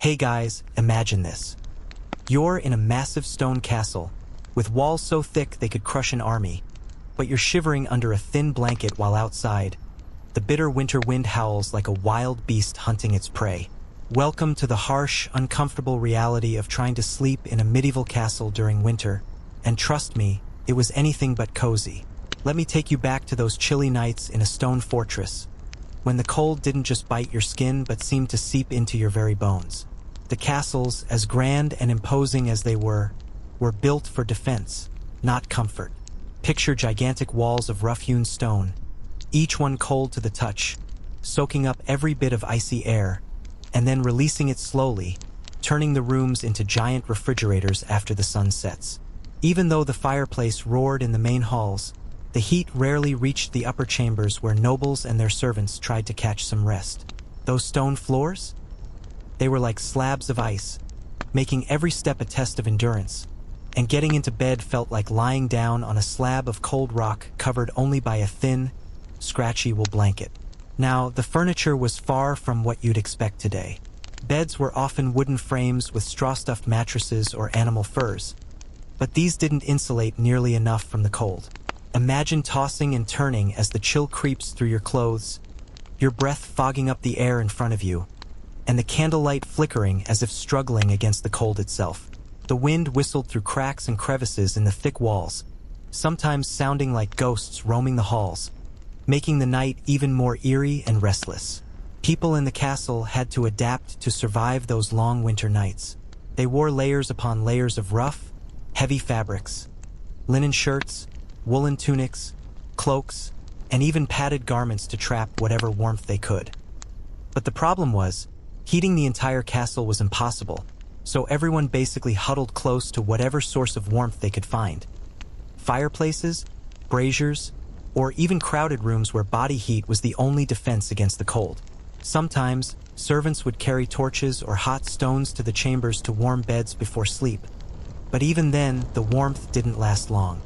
Hey guys, imagine this. You're in a massive stone castle, with walls so thick they could crush an army, but you're shivering under a thin blanket while outside. The bitter winter wind howls like a wild beast hunting its prey. Welcome to the harsh, uncomfortable reality of trying to sleep in a medieval castle during winter, and trust me, it was anything but cozy. Let me take you back to those chilly nights in a stone fortress, when the cold didn't just bite your skin but seemed to seep into your very bones. The castles, as grand and imposing as they were built for defense, not comfort. Picture gigantic walls of rough-hewn stone, each one cold to the touch, soaking up every bit of icy air, and then releasing it slowly, turning the rooms into giant refrigerators after the sun sets. Even though the fireplace roared in the main halls, the heat rarely reached the upper chambers where nobles and their servants tried to catch some rest. Those stone floors? They were like slabs of ice, making every step a test of endurance, and getting into bed felt like lying down on a slab of cold rock covered only by a thin, scratchy wool blanket. Now, the furniture was far from what you'd expect today. Beds were often wooden frames with straw-stuffed mattresses or animal furs, but these didn't insulate nearly enough from the cold. Imagine tossing and turning as the chill creeps through your clothes, your breath fogging up the air in front of you, and the candlelight flickering as if struggling against the cold itself. The wind whistled through cracks and crevices in the thick walls, sometimes sounding like ghosts roaming the halls, making the night even more eerie and restless. People in the castle had to adapt to survive those long winter nights. They wore layers upon layers of rough, heavy fabrics, linen shirts, woolen tunics, cloaks, and even padded garments to trap whatever warmth they could. But the problem was, heating the entire castle was impossible, so everyone basically huddled close to whatever source of warmth they could find. Fireplaces, braziers, or even crowded rooms where body heat was the only defense against the cold. Sometimes, servants would carry torches or hot stones to the chambers to warm beds before sleep. But even then, the warmth didn't last long.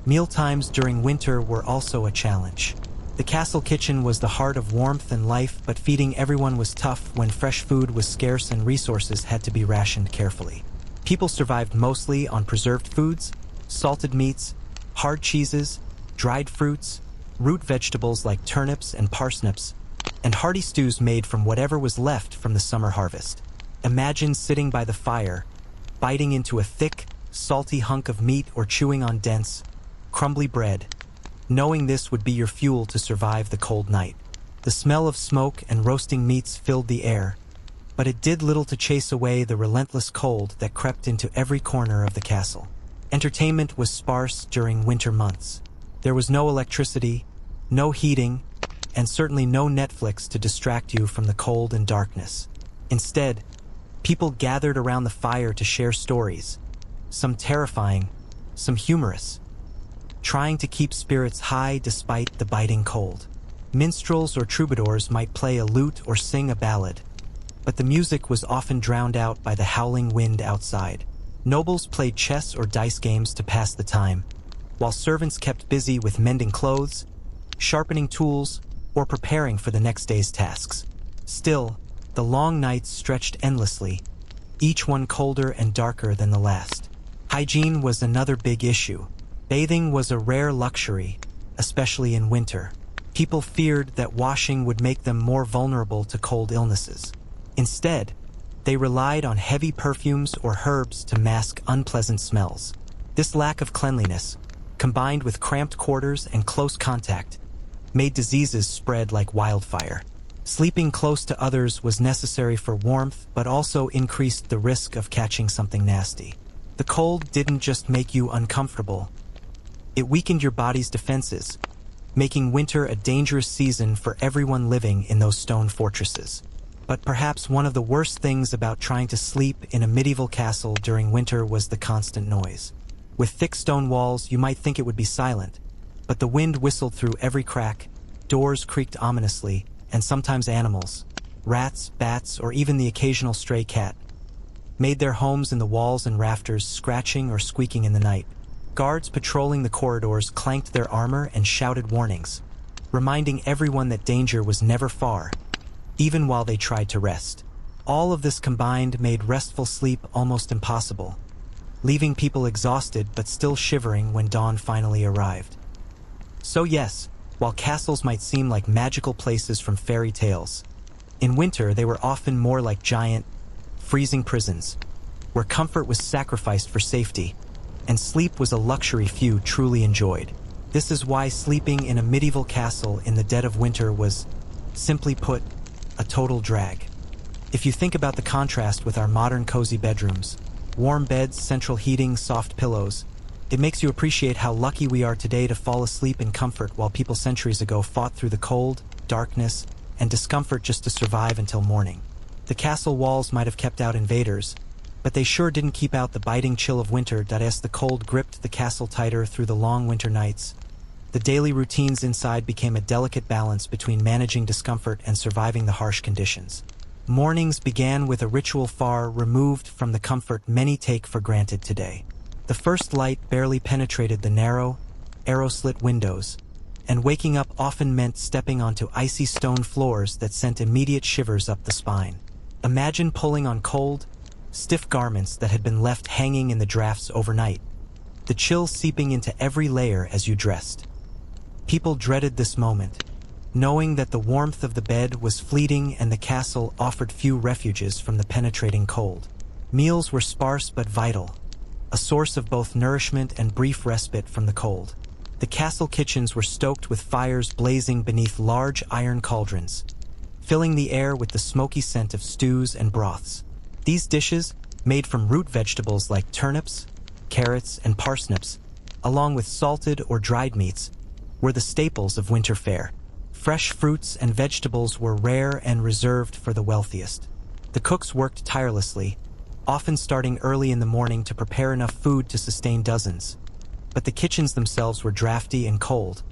Mealtimes during winter were also a challenge. The castle kitchen was the heart of warmth and life, but feeding everyone was tough when fresh food was scarce and resources had to be rationed carefully. People survived mostly on preserved foods, salted meats, hard cheeses, dried fruits, root vegetables like turnips and parsnips, and hearty stews made from whatever was left from the summer harvest. Imagine sitting by the fire, biting into a thick, salty hunk of meat or chewing on dense, crumbly bread, knowing this would be your fuel to survive the cold night. The smell of smoke and roasting meats filled the air, but it did little to chase away the relentless cold that crept into every corner of the castle. Entertainment was sparse during winter months. There was no electricity, no heating, and certainly no Netflix to distract you from the cold and darkness. Instead, people gathered around the fire to share stories, some terrifying, some humorous, trying to keep spirits high despite the biting cold. Minstrels or troubadours might play a lute or sing a ballad, but the music was often drowned out by the howling wind outside. Nobles played chess or dice games to pass the time, while servants kept busy with mending clothes, sharpening tools, or preparing for the next day's tasks. Still, the long nights stretched endlessly, each one colder and darker than the last. Hygiene was another big issue. Bathing was a rare luxury, especially in winter. People feared that washing would make them more vulnerable to cold illnesses. Instead, they relied on heavy perfumes or herbs to mask unpleasant smells. This lack of cleanliness, combined with cramped quarters and close contact, made diseases spread like wildfire. Sleeping close to others was necessary for warmth, but also increased the risk of catching something nasty. The cold didn't just make you uncomfortable. It weakened your body's defenses, making winter a dangerous season for everyone living in those stone fortresses. But perhaps one of the worst things about trying to sleep in a medieval castle during winter was the constant noise. With thick stone walls, you might think it would be silent, but the wind whistled through every crack, doors creaked ominously, and sometimes animals, rats, bats, or even the occasional stray cat, made their homes in the walls and rafters, scratching or squeaking in the night. Guards patrolling the corridors clanked their armor and shouted warnings, reminding everyone that danger was never far, even while they tried to rest. All of this combined made restful sleep almost impossible, leaving people exhausted but still shivering when dawn finally arrived. So yes, while castles might seem like magical places from fairy tales, in winter they were often more like giant, freezing prisons, where comfort was sacrificed for safety, and sleep was a luxury few truly enjoyed. This is why sleeping in a medieval castle in the dead of winter was, simply put, a total drag. If you think about the contrast with our modern cozy bedrooms, warm beds, central heating, soft pillows, it makes you appreciate how lucky we are today to fall asleep in comfort while people centuries ago fought through the cold, darkness, and discomfort just to survive until morning. The castle walls might have kept out invaders, but they sure didn't keep out the biting chill of winter. As the cold gripped the castle tighter through the long winter nights, the daily routines inside became a delicate balance between managing discomfort and surviving the harsh conditions. Mornings began with a ritual far removed from the comfort many take for granted today. The first light barely penetrated the narrow, arrow-slit windows, and waking up often meant stepping onto icy stone floors that sent immediate shivers up the spine. Imagine pulling on cold, stiff garments that had been left hanging in the drafts overnight, the chill seeping into every layer as you dressed. People dreaded this moment, knowing that the warmth of the bed was fleeting and the castle offered few refuges from the penetrating cold. Meals were sparse but vital, a source of both nourishment and brief respite from the cold. The castle kitchens were stoked with fires blazing beneath large iron cauldrons, filling the air with the smoky scent of stews and broths. These dishes, made from root vegetables like turnips, carrots, and parsnips, along with salted or dried meats, were the staples of winter fare. Fresh fruits and vegetables were rare and reserved for the wealthiest. The cooks worked tirelessly, often starting early in the morning to prepare enough food to sustain dozens. But the kitchens themselves were drafty and cold,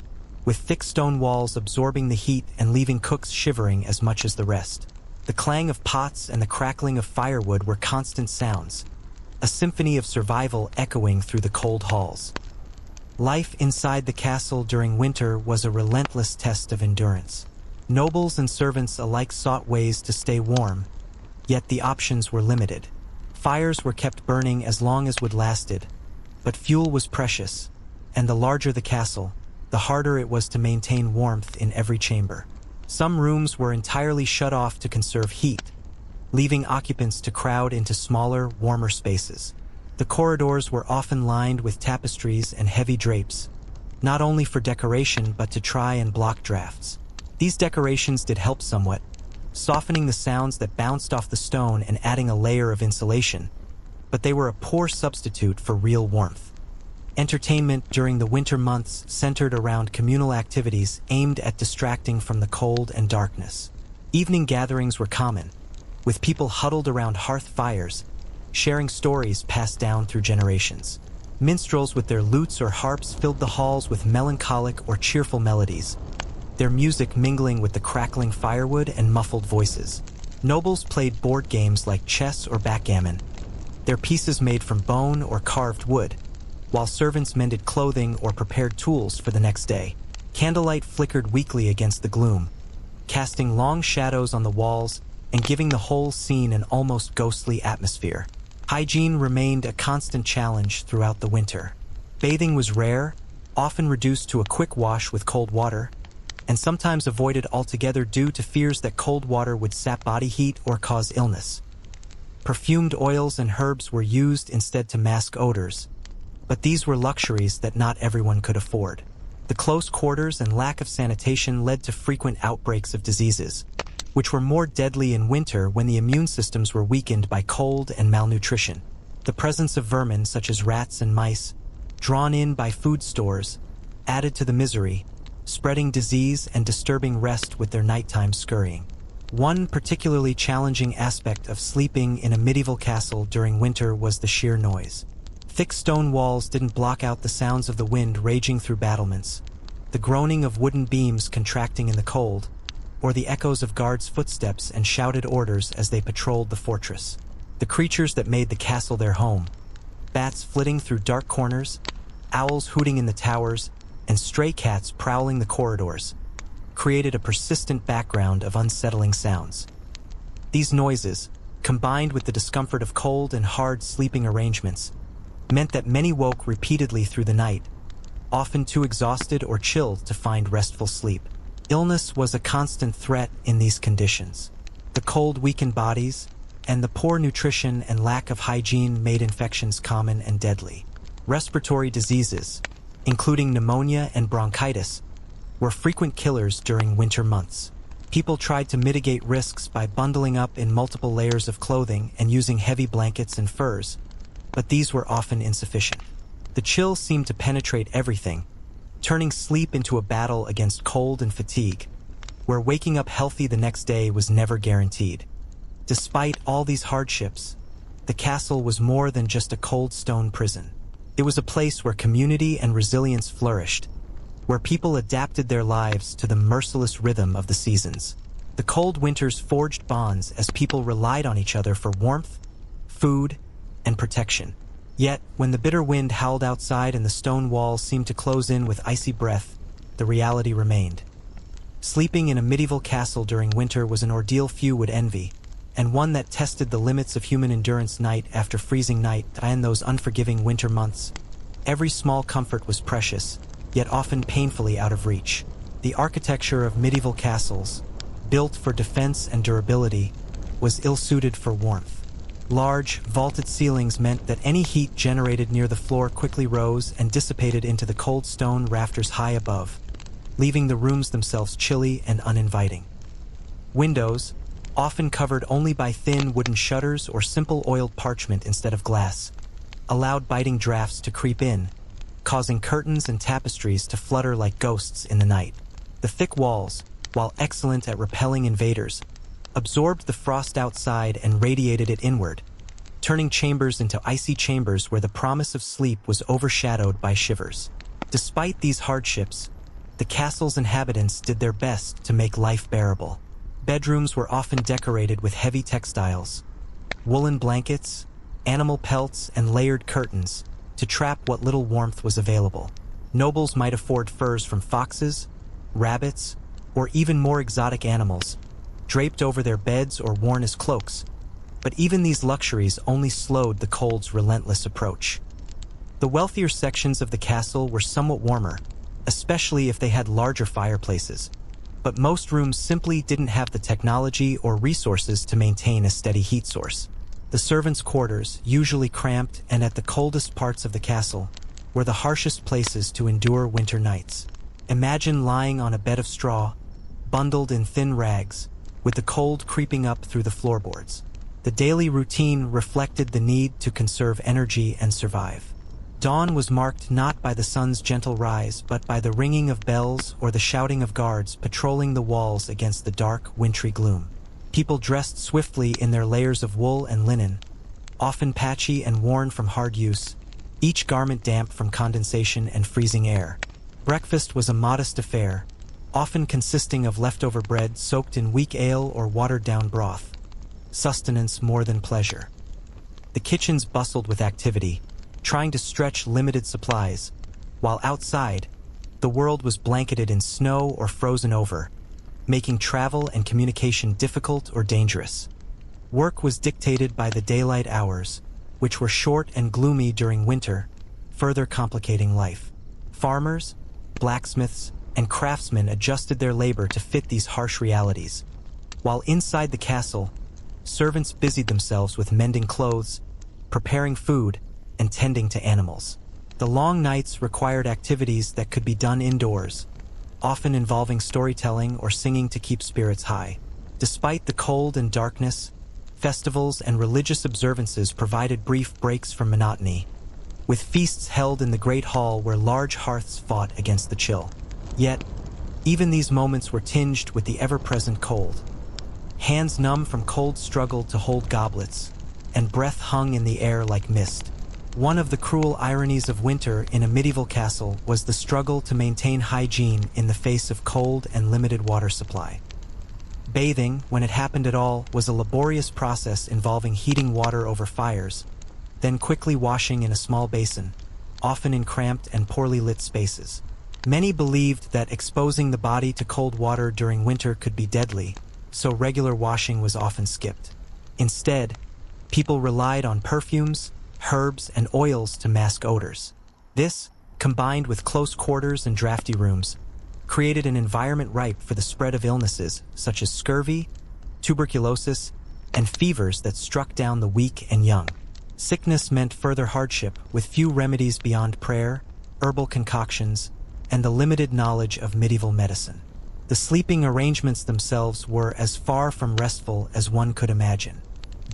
with thick stone walls absorbing the heat and leaving cooks shivering as much as the rest. The clang of pots and the crackling of firewood were constant sounds, a symphony of survival echoing through the cold halls. Life inside the castle during winter was a relentless test of endurance. Nobles and servants alike sought ways to stay warm, yet the options were limited. Fires were kept burning as long as wood lasted, but fuel was precious, and the larger the castle, the harder it was to maintain warmth in every chamber. Some rooms were entirely shut off to conserve heat, leaving occupants to crowd into smaller, warmer spaces. The corridors were often lined with tapestries and heavy drapes, not only for decoration but to try and block drafts. These decorations did help somewhat, softening the sounds that bounced off the stone and adding a layer of insulation, but they were a poor substitute for real warmth. Entertainment during the winter months centered around communal activities aimed at distracting from the cold and darkness. Evening gatherings were common, with people huddled around hearth fires, sharing stories passed down through generations. Minstrels with their lutes or harps filled the halls with melancholic or cheerful melodies, their music mingling with the crackling firewood and muffled voices. Nobles played board games like chess or backgammon, their pieces made from bone or carved wood, while servants mended clothing or prepared tools for the next day. Candlelight flickered weakly against the gloom, casting long shadows on the walls and giving the whole scene an almost ghostly atmosphere. Hygiene remained a constant challenge throughout the winter. Bathing was rare, often reduced to a quick wash with cold water, and sometimes avoided altogether due to fears that cold water would sap body heat or cause illness. Perfumed oils and herbs were used instead to mask odors, but these were luxuries that not everyone could afford. The close quarters and lack of sanitation led to frequent outbreaks of diseases, which were more deadly in winter when the immune systems were weakened by cold and malnutrition. The presence of vermin such as rats and mice, drawn in by food stores, added to the misery, spreading disease and disturbing rest with their nighttime scurrying. One particularly challenging aspect of sleeping in a medieval castle during winter was the sheer noise. Thick stone walls didn't block out the sounds of the wind raging through battlements, the groaning of wooden beams contracting in the cold, or the echoes of guards' footsteps and shouted orders as they patrolled the fortress. The creatures that made the castle their home, bats flitting through dark corners, owls hooting in the towers, and stray cats prowling the corridors, created a persistent background of unsettling sounds. These noises, combined with the discomfort of cold and hard sleeping arrangements, meant that many woke repeatedly through the night, often too exhausted or chilled to find restful sleep. Illness was a constant threat in these conditions. The cold weakened bodies, and the poor nutrition and lack of hygiene made infections common and deadly. Respiratory diseases, including pneumonia and bronchitis, were frequent killers during winter months. People tried to mitigate risks by bundling up in multiple layers of clothing and using heavy blankets and furs, but these were often insufficient. The chill seemed to penetrate everything, turning sleep into a battle against cold and fatigue, where waking up healthy the next day was never guaranteed. Despite all these hardships, the castle was more than just a cold stone prison. It was a place where community and resilience flourished, where people adapted their lives to the merciless rhythm of the seasons. The cold winters forged bonds as people relied on each other for warmth, food, and protection. Yet, when the bitter wind howled outside and the stone walls seemed to close in with icy breath, the reality remained. Sleeping in a medieval castle during winter was an ordeal few would envy, and one that tested the limits of human endurance night after freezing night and those unforgiving winter months. Every small comfort was precious, yet often painfully out of reach. The architecture of medieval castles, built for defense and durability, was ill-suited for warmth. Large, vaulted ceilings meant that any heat generated near the floor quickly rose and dissipated into the cold stone rafters high above, leaving the rooms themselves chilly and uninviting. Windows, often covered only by thin wooden shutters or simple oiled parchment instead of glass, allowed biting drafts to creep in, causing curtains and tapestries to flutter like ghosts in the night. The thick walls, while excellent at repelling invaders, absorbed the frost outside and radiated it inward, turning chambers into icy chambers where the promise of sleep was overshadowed by shivers. Despite these hardships, the castle's inhabitants did their best to make life bearable. Bedrooms were often decorated with heavy textiles, woolen blankets, animal pelts, and layered curtains to trap what little warmth was available. Nobles might afford furs from foxes, rabbits, or even more exotic animals, draped over their beds or worn as cloaks, but even these luxuries only slowed the cold's relentless approach. The wealthier sections of the castle were somewhat warmer, especially if they had larger fireplaces, but most rooms simply didn't have the technology or resources to maintain a steady heat source. The servants' quarters, usually cramped and at the coldest parts of the castle, were the harshest places to endure winter nights. Imagine lying on a bed of straw, bundled in thin rags, with the cold creeping up through the floorboards. The daily routine reflected the need to conserve energy and survive. Dawn was marked not by the sun's gentle rise, but by the ringing of bells or the shouting of guards patrolling the walls against the dark, wintry gloom. People dressed swiftly in their layers of wool and linen, often patchy and worn from hard use, each garment damp from condensation and freezing air. Breakfast was a modest affair, often consisting of leftover bread soaked in weak ale or watered-down broth, sustenance more than pleasure. The kitchens bustled with activity, trying to stretch limited supplies, while outside, the world was blanketed in snow or frozen over, making travel and communication difficult or dangerous. Work was dictated by the daylight hours, which were short and gloomy during winter, further complicating life. Farmers, blacksmiths, and craftsmen adjusted their labor to fit these harsh realities, while inside the castle, servants busied themselves with mending clothes, preparing food, and tending to animals. The long nights required activities that could be done indoors, often involving storytelling or singing to keep spirits high. Despite the cold and darkness, festivals and religious observances provided brief breaks from monotony, with feasts held in the great hall where large hearths fought against the chill. Yet, even these moments were tinged with the ever-present cold. Hands numb from cold struggled to hold goblets, and breath hung in the air like mist. One of the cruel ironies of winter in a medieval castle was the struggle to maintain hygiene in the face of cold and limited water supply. Bathing, when it happened at all, was a laborious process involving heating water over fires, then quickly washing in a small basin, often in cramped and poorly lit spaces. Many believed that exposing the body to cold water during winter could be deadly, so regular washing was often skipped. Instead, people relied on perfumes, herbs, and oils to mask odors. This, combined with close quarters and drafty rooms, created an environment ripe for the spread of illnesses such as scurvy, tuberculosis, and fevers that struck down the weak and young. Sickness meant further hardship, with few remedies beyond prayer, herbal concoctions, and the limited knowledge of medieval medicine. The sleeping arrangements themselves were as far from restful as one could imagine.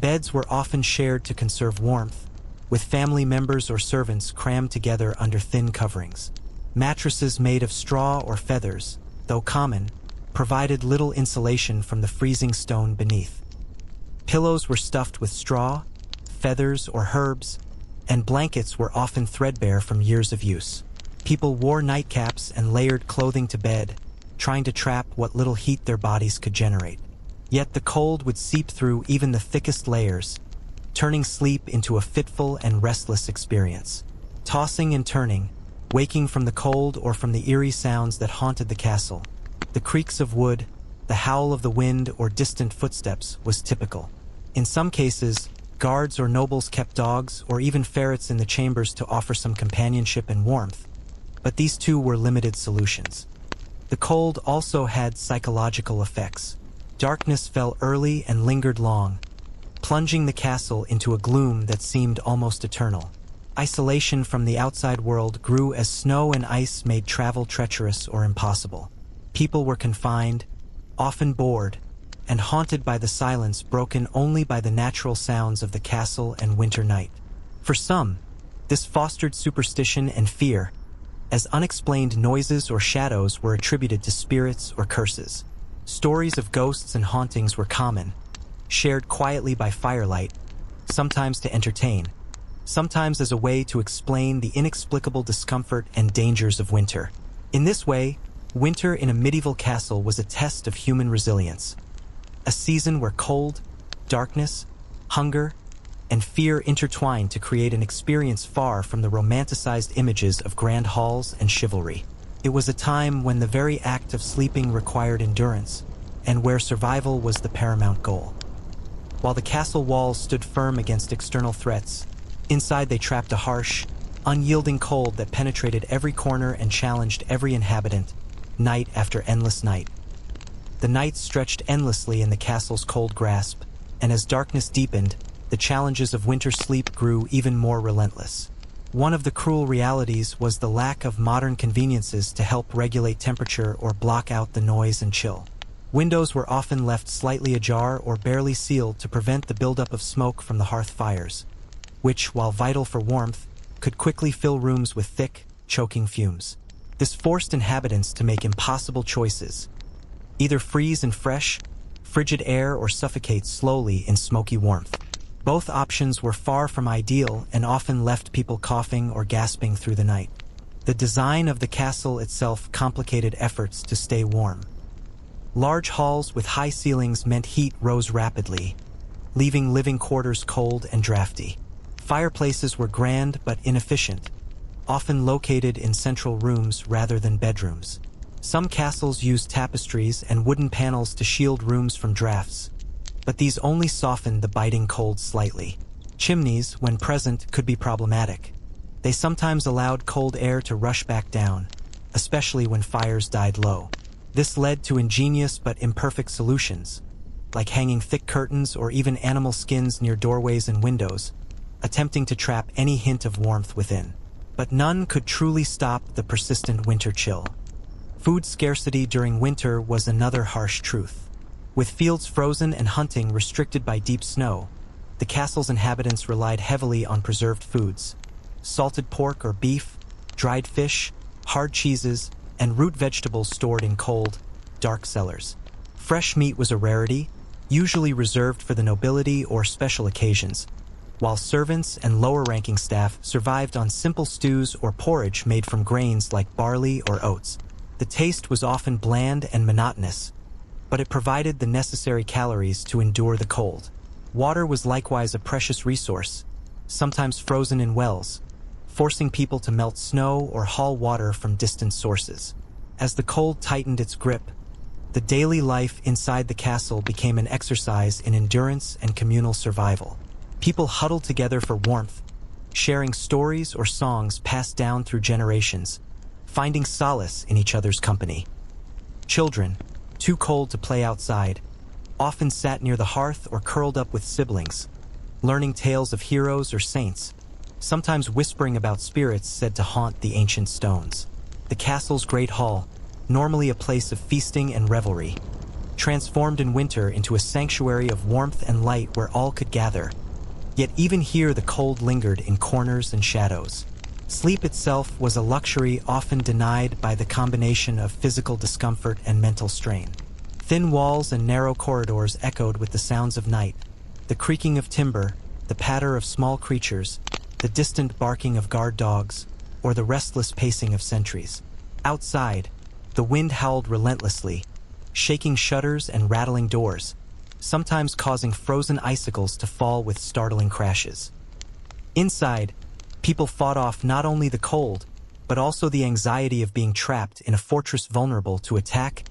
Beds were often shared to conserve warmth, with family members or servants crammed together under thin coverings. Mattresses made of straw or feathers, though common, provided little insulation from the freezing stone beneath. Pillows were stuffed with straw, feathers, or herbs, and blankets were often threadbare from years of use. People wore nightcaps and layered clothing to bed, trying to trap what little heat their bodies could generate. Yet the cold would seep through even the thickest layers, turning sleep into a fitful and restless experience. Tossing and turning, waking from the cold or from the eerie sounds that haunted the castle, the creaks of wood, the howl of the wind, or distant footsteps was typical. In some cases, guards or nobles kept dogs or even ferrets in the chambers to offer some companionship and warmth, but these too were limited solutions. The cold also had psychological effects. Darkness fell early and lingered long, plunging the castle into a gloom that seemed almost eternal. Isolation from the outside world grew as snow and ice made travel treacherous or impossible. People were confined, often bored, and haunted by the silence broken only by the natural sounds of the castle and winter night. For some, this fostered superstition and fear, as unexplained noises or shadows were attributed to spirits or curses. Stories of ghosts and hauntings were common, shared quietly by firelight, sometimes to entertain, sometimes as a way to explain the inexplicable discomfort and dangers of winter. In this way, winter in a medieval castle was a test of human resilience, a season where cold, darkness, hunger, and fear intertwined to create an experience far from the romanticized images of grand halls and chivalry. It was a time when the very act of sleeping required endurance, and where survival was the paramount goal. While the castle walls stood firm against external threats, inside they trapped a harsh, unyielding cold that penetrated every corner and challenged every inhabitant, night after endless night. The nights stretched endlessly in the castle's cold grasp, and as darkness deepened, the challenges of winter sleep grew even more relentless. One of the cruel realities was the lack of modern conveniences to help regulate temperature or block out the noise and chill. Windows were often left slightly ajar or barely sealed to prevent the buildup of smoke from the hearth fires, which, while vital for warmth, could quickly fill rooms with thick, choking fumes. This forced inhabitants to make impossible choices: either freeze in fresh, frigid air or suffocate slowly in smoky warmth. Both options were far from ideal and often left people coughing or gasping through the night. The design of the castle itself complicated efforts to stay warm. Large halls with high ceilings meant heat rose rapidly, leaving living quarters cold and drafty. Fireplaces were grand but inefficient, often located in central rooms rather than bedrooms. Some castles used tapestries and wooden panels to shield rooms from drafts, but these only softened the biting cold slightly. Chimneys, when present, could be problematic. They sometimes allowed cold air to rush back down, especially when fires died low. This led to ingenious but imperfect solutions, like hanging thick curtains or even animal skins near doorways and windows, attempting to trap any hint of warmth within. But none could truly stop the persistent winter chill. Food scarcity during winter was another harsh truth. With fields frozen and hunting restricted by deep snow, the castle's inhabitants relied heavily on preserved foods: salted pork or beef, dried fish, hard cheeses, and root vegetables stored in cold, dark cellars. Fresh meat was a rarity, usually reserved for the nobility or special occasions, while servants and lower-ranking staff survived on simple stews or porridge made from grains like barley or oats. The taste was often bland and monotonous, but it provided the necessary calories to endure the cold. Water was likewise a precious resource, sometimes frozen in wells, forcing people to melt snow or haul water from distant sources. As the cold tightened its grip, The daily life inside the castle became an exercise in endurance and communal survival. People huddled together for warmth, sharing stories or songs passed down through generations, finding solace in each other's company. Children, too cold to play outside, often sat near the hearth or curled up with siblings, learning tales of heroes or saints, sometimes whispering about spirits said to haunt the ancient stones. The castle's great hall, normally a place of feasting and revelry, transformed in winter into a sanctuary of warmth and light where all could gather. Yet even here the cold lingered in corners and shadows. Sleep itself was a luxury often denied by the combination of physical discomfort and mental strain. Thin walls and narrow corridors echoed with the sounds of night, the creaking of timber, the patter of small creatures, the distant barking of guard dogs, or the restless pacing of sentries. Outside, the wind howled relentlessly, shaking shutters and rattling doors, sometimes causing frozen icicles to fall with startling crashes. Inside, people fought off not only the cold, but also the anxiety of being trapped in a fortress vulnerable to attack,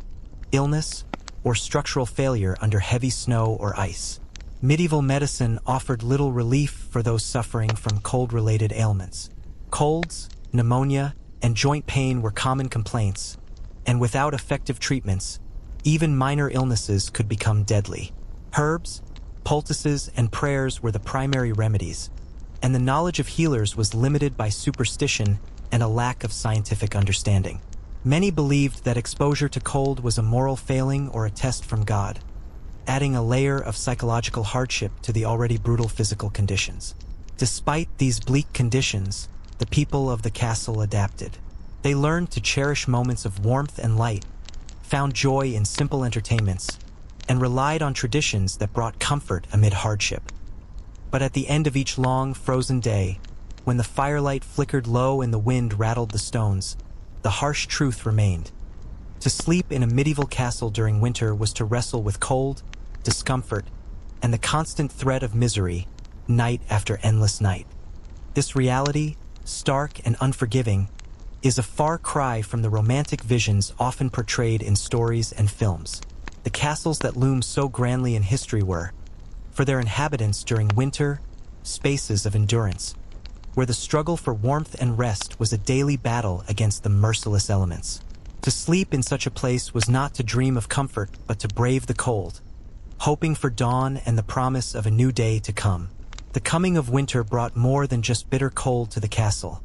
illness, or structural failure under heavy snow or ice. Medieval medicine offered little relief for those suffering from cold-related ailments. Colds, pneumonia, and joint pain were common complaints, and without effective treatments, even minor illnesses could become deadly. Herbs, poultices, and prayers were the primary remedies, and the knowledge of healers was limited by superstition and a lack of scientific understanding. Many believed that exposure to cold was a moral failing or a test from God, adding a layer of psychological hardship to the already brutal physical conditions. Despite these bleak conditions, the people of the castle adapted. They learned to cherish moments of warmth and light, found joy in simple entertainments, and relied on traditions that brought comfort amid hardship. But at the end of each long, frozen day, when the firelight flickered low and the wind rattled the stones, the harsh truth remained. To sleep in a medieval castle during winter was to wrestle with cold, discomfort, and the constant threat of misery, night after endless night. This reality, stark and unforgiving, is a far cry from the romantic visions often portrayed in stories and films. The castles that loom so grandly in history were, for their inhabitants during winter, spaces of endurance, where the struggle for warmth and rest was a daily battle against the merciless elements. To sleep in such a place was not to dream of comfort, but to brave the cold, hoping for dawn and the promise of a new day to come. The coming of winter brought more than just bitter cold to the castle.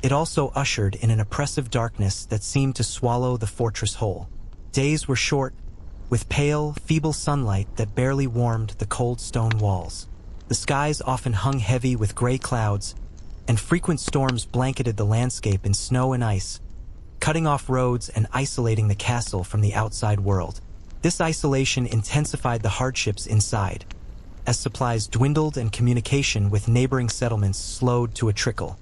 It also ushered in an oppressive darkness that seemed to swallow the fortress whole. Days were short, with pale, feeble sunlight that barely warmed the cold stone walls. The skies often hung heavy with gray clouds, and frequent storms blanketed the landscape in snow and ice, cutting off roads and isolating the castle from the outside world. This isolation intensified the hardships inside, as supplies dwindled and communication with neighboring settlements slowed to a trickle.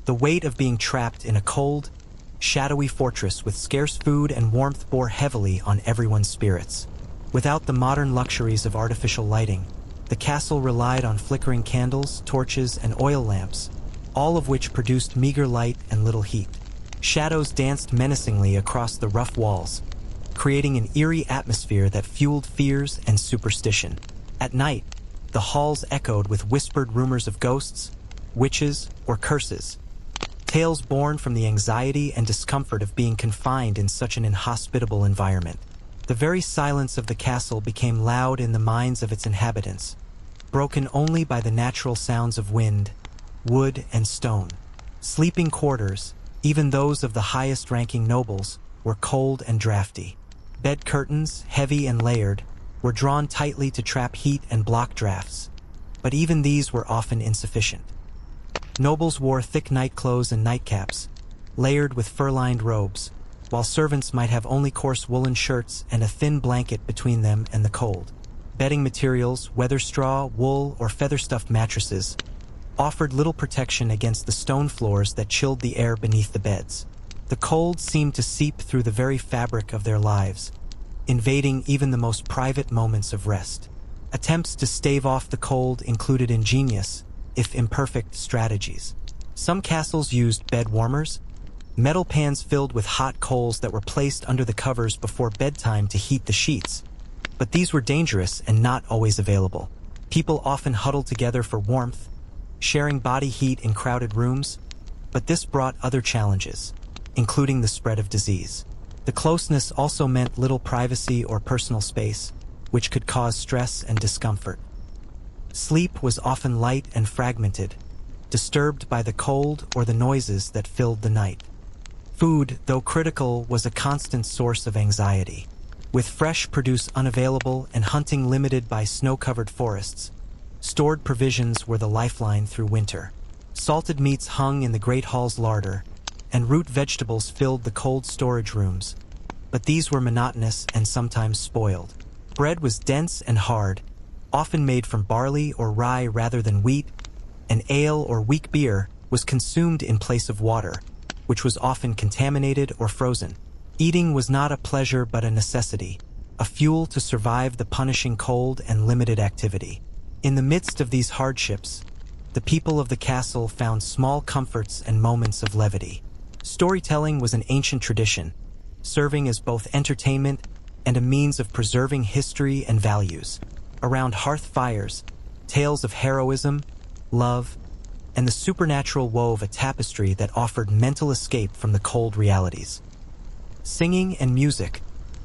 The weight of being trapped in a cold, shadowy fortress with scarce food and warmth bore heavily on everyone's spirits. Without the modern luxuries of artificial lighting, the castle relied on flickering candles, torches, and oil lamps, all of which produced meager light and little heat. Shadows danced menacingly across the rough walls, creating an eerie atmosphere that fueled fears and superstition. At night, the halls echoed with whispered rumors of ghosts, witches, or curses, tales born from the anxiety and discomfort of being confined in such an inhospitable environment. The very silence of the castle became loud in the minds of its inhabitants, broken only by the natural sounds of wind, wood, and stone. Sleeping quarters, even those of the highest-ranking nobles, were cold and drafty. Bed curtains, heavy and layered, were drawn tightly to trap heat and block drafts, but even these were often insufficient. Nobles wore thick nightclothes and nightcaps, layered with fur-lined robes, while servants might have only coarse woolen shirts and a thin blanket between them and the cold. Bedding materials, weather straw, wool, or feather-stuffed mattresses, offered little protection against the stone floors that chilled the air beneath the beds. The cold seemed to seep through the very fabric of their lives, invading even the most private moments of rest. Attempts to stave off the cold included ingenious, if imperfect, strategies. Some castles used bed warmers, metal pans filled with hot coals that were placed under the covers before bedtime to heat the sheets. But these were dangerous and not always available. People often huddled together for warmth, sharing body heat in crowded rooms, but this brought other challenges, including the spread of disease. The closeness also meant little privacy or personal space, which could cause stress and discomfort. Sleep was often light and fragmented, disturbed by the cold or the noises that filled the night. Food, though critical, was a constant source of anxiety. With fresh produce unavailable and hunting limited by snow-covered forests, stored provisions were the lifeline through winter. Salted meats hung in the Great Hall's larder, and root vegetables filled the cold storage rooms, but these were monotonous and sometimes spoiled. Bread was dense and hard, often made from barley or rye rather than wheat, and ale or weak beer was consumed in place of water, which was often contaminated or frozen. Eating was not a pleasure but a necessity, a fuel to survive the punishing cold and limited activity. In the midst of these hardships, the people of the castle found small comforts and moments of levity. Storytelling was an ancient tradition, serving as both entertainment and a means of preserving history and values. Around hearth fires, tales of heroism, love, and the supernatural wove a tapestry that offered mental escape from the cold realities. Singing and music,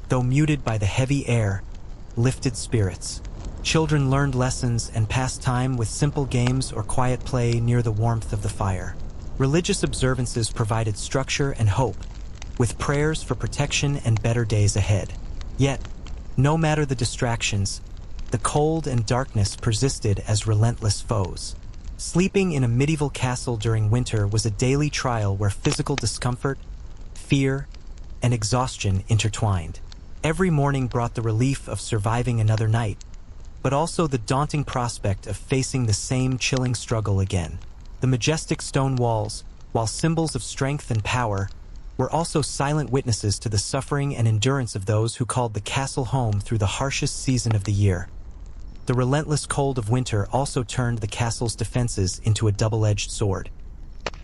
though muted by the heavy air, lifted spirits. Children learned lessons and passed time with simple games or quiet play near the warmth of the fire. Religious observances provided structure and hope, with prayers for protection and better days ahead. Yet, no matter the distractions, the cold and darkness persisted as relentless foes. Sleeping in a medieval castle during winter was a daily trial where physical discomfort, fear, and exhaustion intertwined. Every morning brought the relief of surviving another night, but also the daunting prospect of facing the same chilling struggle again. The majestic stone walls, while symbols of strength and power, were also silent witnesses to the suffering and endurance of those who called the castle home through the harshest season of the year. The relentless cold of winter also turned the castle's defenses into a double-edged sword.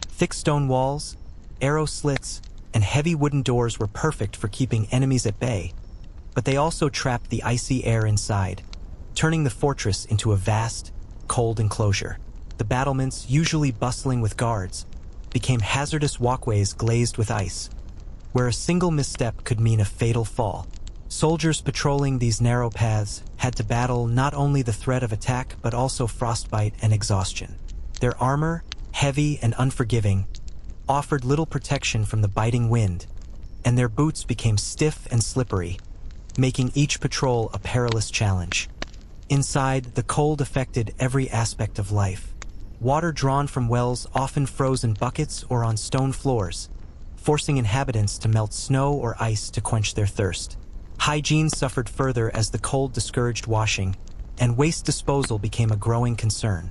Thick stone walls, arrow slits, and heavy wooden doors were perfect for keeping enemies at bay, but they also trapped the icy air inside, turning the fortress into a vast, cold enclosure. The battlements, usually bustling with guards, became hazardous walkways glazed with ice, where a single misstep could mean a fatal fall. Soldiers patrolling these narrow paths had to battle not only the threat of attack but also frostbite and exhaustion. Their armor, heavy and unforgiving, offered little protection from the biting wind, and their boots became stiff and slippery, making each patrol a perilous challenge. Inside, the cold affected every aspect of life. Water drawn from wells often froze in buckets or on stone floors, forcing inhabitants to melt snow or ice to quench their thirst. Hygiene suffered further as the cold discouraged washing, and waste disposal became a growing concern.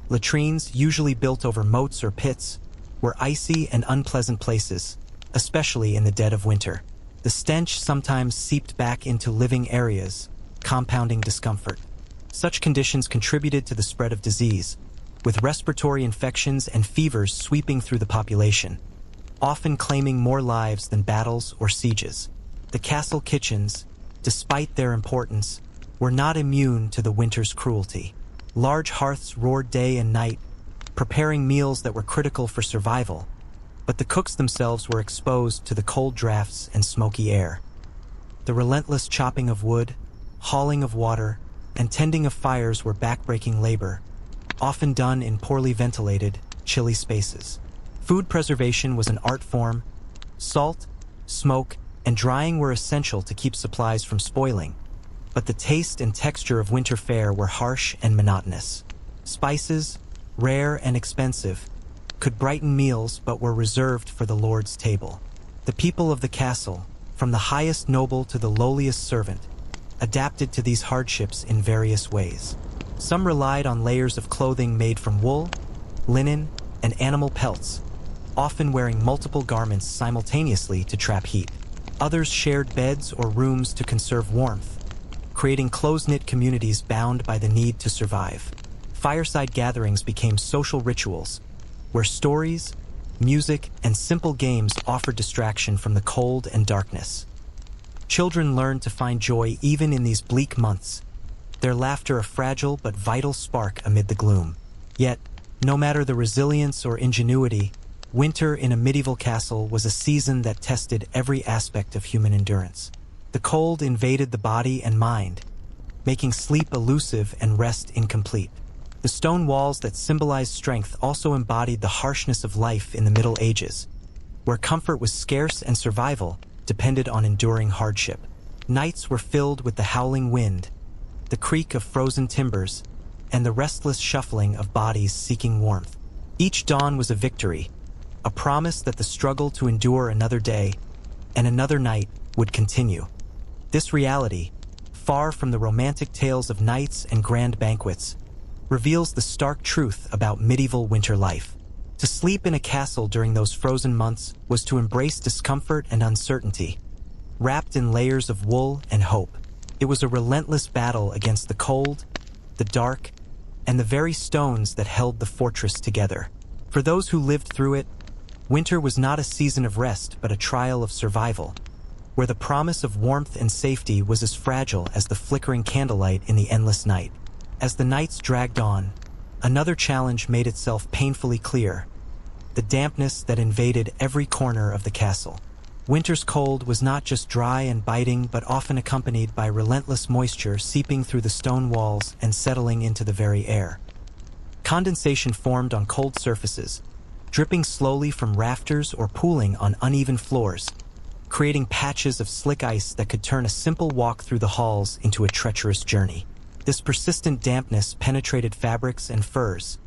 Latrines, usually built over moats or pits, were icy and unpleasant places, especially in the dead of winter. The stench sometimes seeped back into living areas, compounding discomfort. Such conditions contributed to the spread of disease, with respiratory infections and fevers sweeping through the population, often claiming more lives than battles or sieges. The castle kitchens, despite their importance, were not immune to the winter's cruelty. Large hearths roared day and night, preparing meals that were critical for survival, but the cooks themselves were exposed to the cold drafts and smoky air. The relentless chopping of wood, hauling of water, and tending of fires were backbreaking labor, often done in poorly ventilated, chilly spaces. Food preservation was an art form. Salt, smoke, and drying were essential to keep supplies from spoiling, but the taste and texture of winter fare were harsh and monotonous. Spices, rare and expensive, could brighten meals but were reserved for the Lord's table. The people of the castle, from the highest noble to the lowliest servant, adapted to these hardships in various ways. Some relied on layers of clothing made from wool, linen, and animal pelts, often wearing multiple garments simultaneously to trap heat. Others shared beds or rooms to conserve warmth, creating close-knit communities bound by the need to survive. Fireside gatherings became social rituals, where stories, music, and simple games offered distraction from the cold and darkness. Children learned to find joy even in these bleak months, their laughter a fragile but vital spark amid the gloom. Yet, no matter the resilience or ingenuity, winter in a medieval castle was a season that tested every aspect of human endurance. The cold invaded the body and mind, making sleep elusive and rest incomplete. The stone walls that symbolized strength also embodied the harshness of life in the Middle Ages, where comfort was scarce and survival depended on enduring hardship. Nights were filled with the howling wind, the creak of frozen timbers, and the restless shuffling of bodies seeking warmth. Each dawn was a victory, a promise that the struggle to endure another day and another night would continue. This reality, far from the romantic tales of knights and grand banquets, reveals the stark truth about medieval winter life. To sleep in a castle during those frozen months was to embrace discomfort and uncertainty, wrapped in layers of wool and hope. It was a relentless battle against the cold, the dark, and the very stones that held the fortress together. For those who lived through it, winter was not a season of rest but a trial of survival, where the promise of warmth and safety was as fragile as the flickering candlelight in the endless night. As the nights dragged on, another challenge made itself painfully clear: the dampness that invaded every corner of the castle. Winter's cold was not just dry and biting, but often accompanied by relentless moisture seeping through the stone walls and settling into the very air. Condensation formed on cold surfaces, dripping slowly from rafters or pooling on uneven floors, creating patches of slick ice that could turn a simple walk through the halls into a treacherous journey. This persistent dampness penetrated fabrics and furs,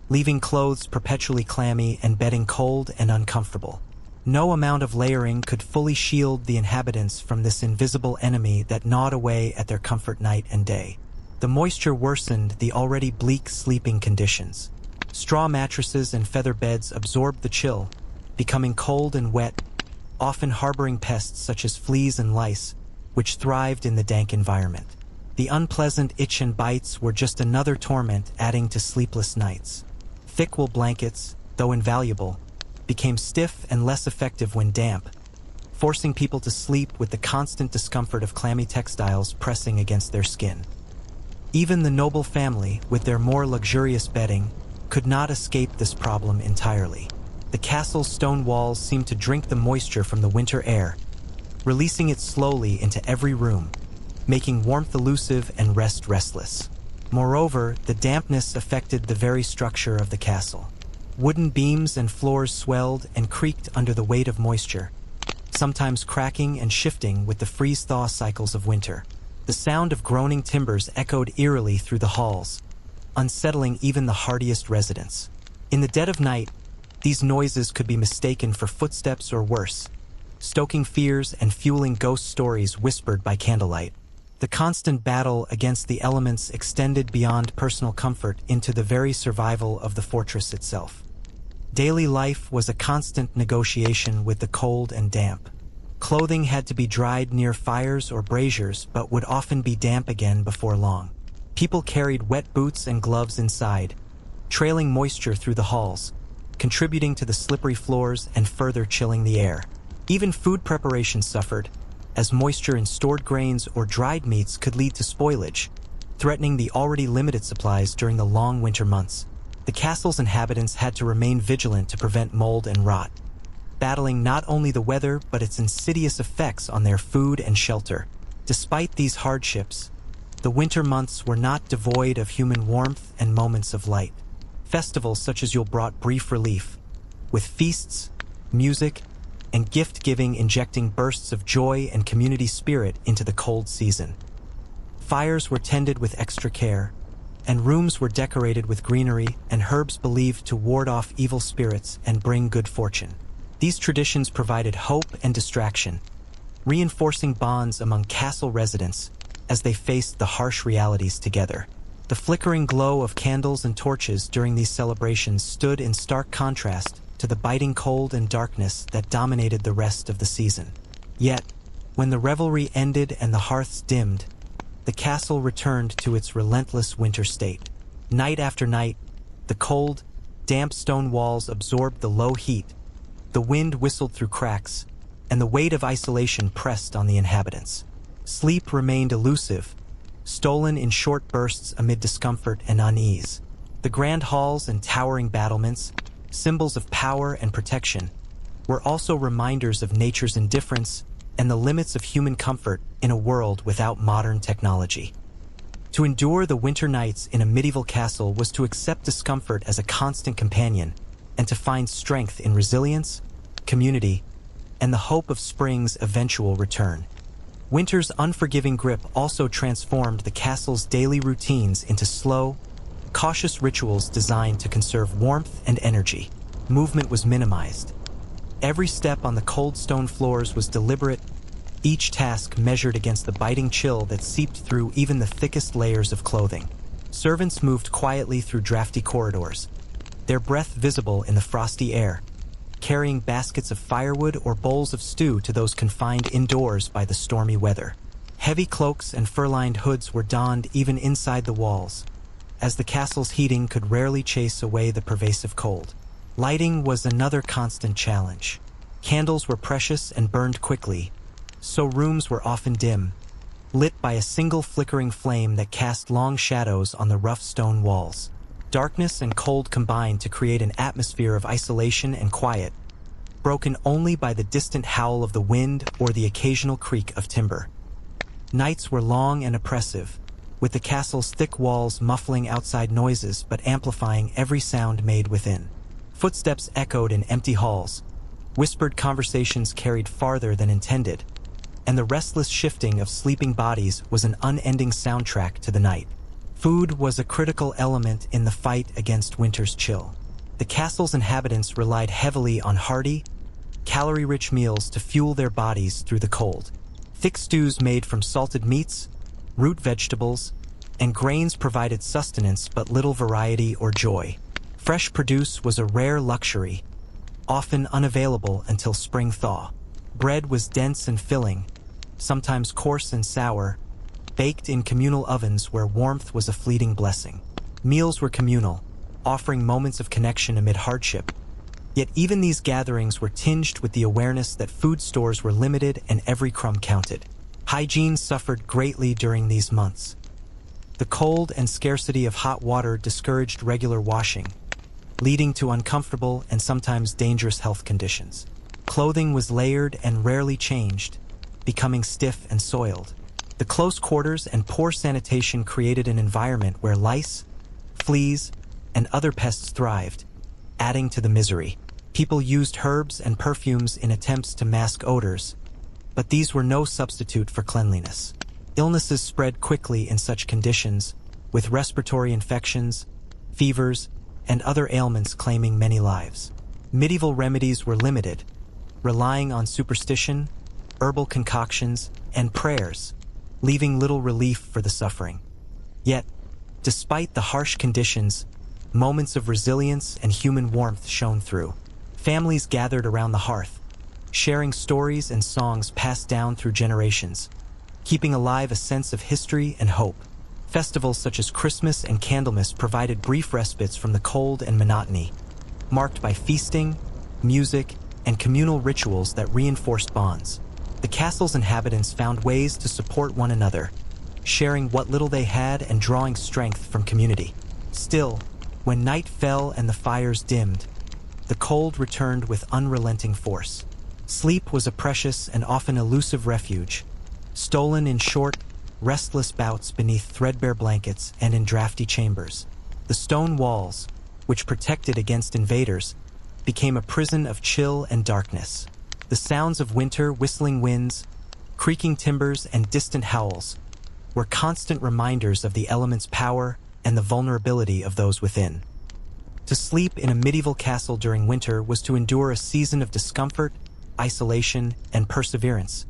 leaving clothes perpetually clammy and bedding cold and uncomfortable. No amount of layering could fully shield the inhabitants from this invisible enemy that gnawed away at their comfort night and day. The moisture worsened the already bleak sleeping conditions. Straw mattresses and feather beds absorbed the chill, becoming cold and wet, often harboring pests such as fleas and lice, which thrived in the dank environment. The unpleasant itch and bites were just another torment adding to sleepless nights. Thick wool blankets, though invaluable, became stiff and less effective when damp, forcing people to sleep with the constant discomfort of clammy textiles pressing against their skin. Even the noble family, with their more luxurious bedding, could not escape this problem entirely. The castle's stone walls seemed to drink the moisture from the winter air, releasing it slowly into every room, making warmth elusive and rest restless. Moreover, the dampness affected the very structure of the castle. Wooden beams and floors swelled and creaked under the weight of moisture, sometimes cracking and shifting with the freeze-thaw cycles of winter. The sound of groaning timbers echoed eerily through the halls, unsettling even the hardiest residents. In the dead of night, these noises could be mistaken for footsteps or worse, stoking fears and fueling ghost stories whispered by candlelight. The constant battle against the elements extended beyond personal comfort into the very survival of the fortress itself. Daily life was a constant negotiation with the cold and damp. Clothing had to be dried near fires or braziers, but would often be damp again before long. People carried wet boots and gloves inside, trailing moisture through the halls, contributing to the slippery floors and further chilling the air. Even food preparation suffered, as moisture in stored grains or dried meats could lead to spoilage, threatening the already limited supplies during the long winter months. The castle's inhabitants had to remain vigilant to prevent mold and rot, battling not only the weather but its insidious effects on their food and shelter. Despite these hardships, the winter months were not devoid of human warmth and moments of light. Festivals such as Yule brought brief relief, with feasts, music, and gift-giving injecting bursts of joy and community spirit into the cold season. Fires were tended with extra care, and rooms were decorated with greenery and herbs believed to ward off evil spirits and bring good fortune. These traditions provided hope and distraction, reinforcing bonds among castle residents as they faced the harsh realities together. The flickering glow of candles and torches during these celebrations stood in stark contrast to the biting cold and darkness that dominated the rest of the season. Yet, when the revelry ended and the hearths dimmed, the castle returned to its relentless winter state. Night after night, the cold, damp stone walls absorbed the low heat, The wind whistled through cracks, and the weight of isolation pressed on the inhabitants. Sleep remained elusive, stolen in short bursts amid discomfort and unease. The grand halls and towering battlements, symbols of power and protection, were also reminders of nature's indifference and the limits of human comfort in a world without modern technology. To endure the winter nights in a medieval castle was to accept discomfort as a constant companion and to find strength in resilience, community, and the hope of spring's eventual return. Winter's unforgiving grip also transformed the castle's daily routines into slow, cautious rituals designed to conserve warmth and energy. Movement was minimized. Every step on the cold stone floors was deliberate, each task measured against the biting chill that seeped through even the thickest layers of clothing. Servants moved quietly through drafty corridors, their breath visible in the frosty air, carrying baskets of firewood or bowls of stew to those confined indoors by the stormy weather. Heavy cloaks and fur-lined hoods were donned even inside the walls, as the castle's heating could rarely chase away the pervasive cold. Lighting was another constant challenge. Candles were precious and burned quickly, so rooms were often dim, lit by a single flickering flame that cast long shadows on the rough stone walls. Darkness and cold combined to create an atmosphere of isolation and quiet, broken only by the distant howl of the wind or the occasional creak of timber. Nights were long and oppressive, with the castle's thick walls muffling outside noises but amplifying every sound made within. Footsteps echoed in empty halls, whispered conversations carried farther than intended, and the restless shifting of sleeping bodies was an unending soundtrack to the night. Food was a critical element in the fight against winter's chill. The castle's inhabitants relied heavily on hearty, calorie-rich meals to fuel their bodies through the cold. Thick stews made from salted meats, root vegetables, and grains provided sustenance but little variety or joy. Fresh produce was a rare luxury, often unavailable until spring thaw. Bread was dense and filling, sometimes coarse and sour, baked in communal ovens where warmth was a fleeting blessing. Meals were communal, offering moments of connection amid hardship. Yet even these gatherings were tinged with the awareness that food stores were limited and every crumb counted. Hygiene suffered greatly during these months. The cold and scarcity of hot water discouraged regular washing, leading to uncomfortable and sometimes dangerous health conditions. Clothing was layered and rarely changed, becoming stiff and soiled. The close quarters and poor sanitation created an environment where lice, fleas, and other pests thrived, adding to the misery. People used herbs and perfumes in attempts to mask odors, but these were no substitute for cleanliness. Illnesses spread quickly in such conditions, with respiratory infections, fevers, and other ailments claiming many lives. Medieval remedies were limited, relying on superstition, herbal concoctions, and prayers, leaving little relief for the suffering. Yet, despite the harsh conditions, moments of resilience and human warmth shone through. Families gathered around the hearth, sharing stories and songs passed down through generations, keeping alive a sense of history and hope. Festivals such as Christmas and Candlemas provided brief respites from the cold and monotony, marked by feasting, music, and communal rituals that reinforced bonds. The castle's inhabitants found ways to support one another, sharing what little they had and drawing strength from community. Still, when night fell and the fires dimmed, the cold returned with unrelenting force. Sleep was a precious and often elusive refuge, stolen in short, restless bouts beneath threadbare blankets and in drafty chambers. The stone walls, which protected against invaders, became a prison of chill and darkness. The sounds of winter, whistling winds, creaking timbers, and distant howls were constant reminders of the element's power and the vulnerability of those within. To sleep in a medieval castle during winter was to endure a season of discomfort, isolation, and perseverance,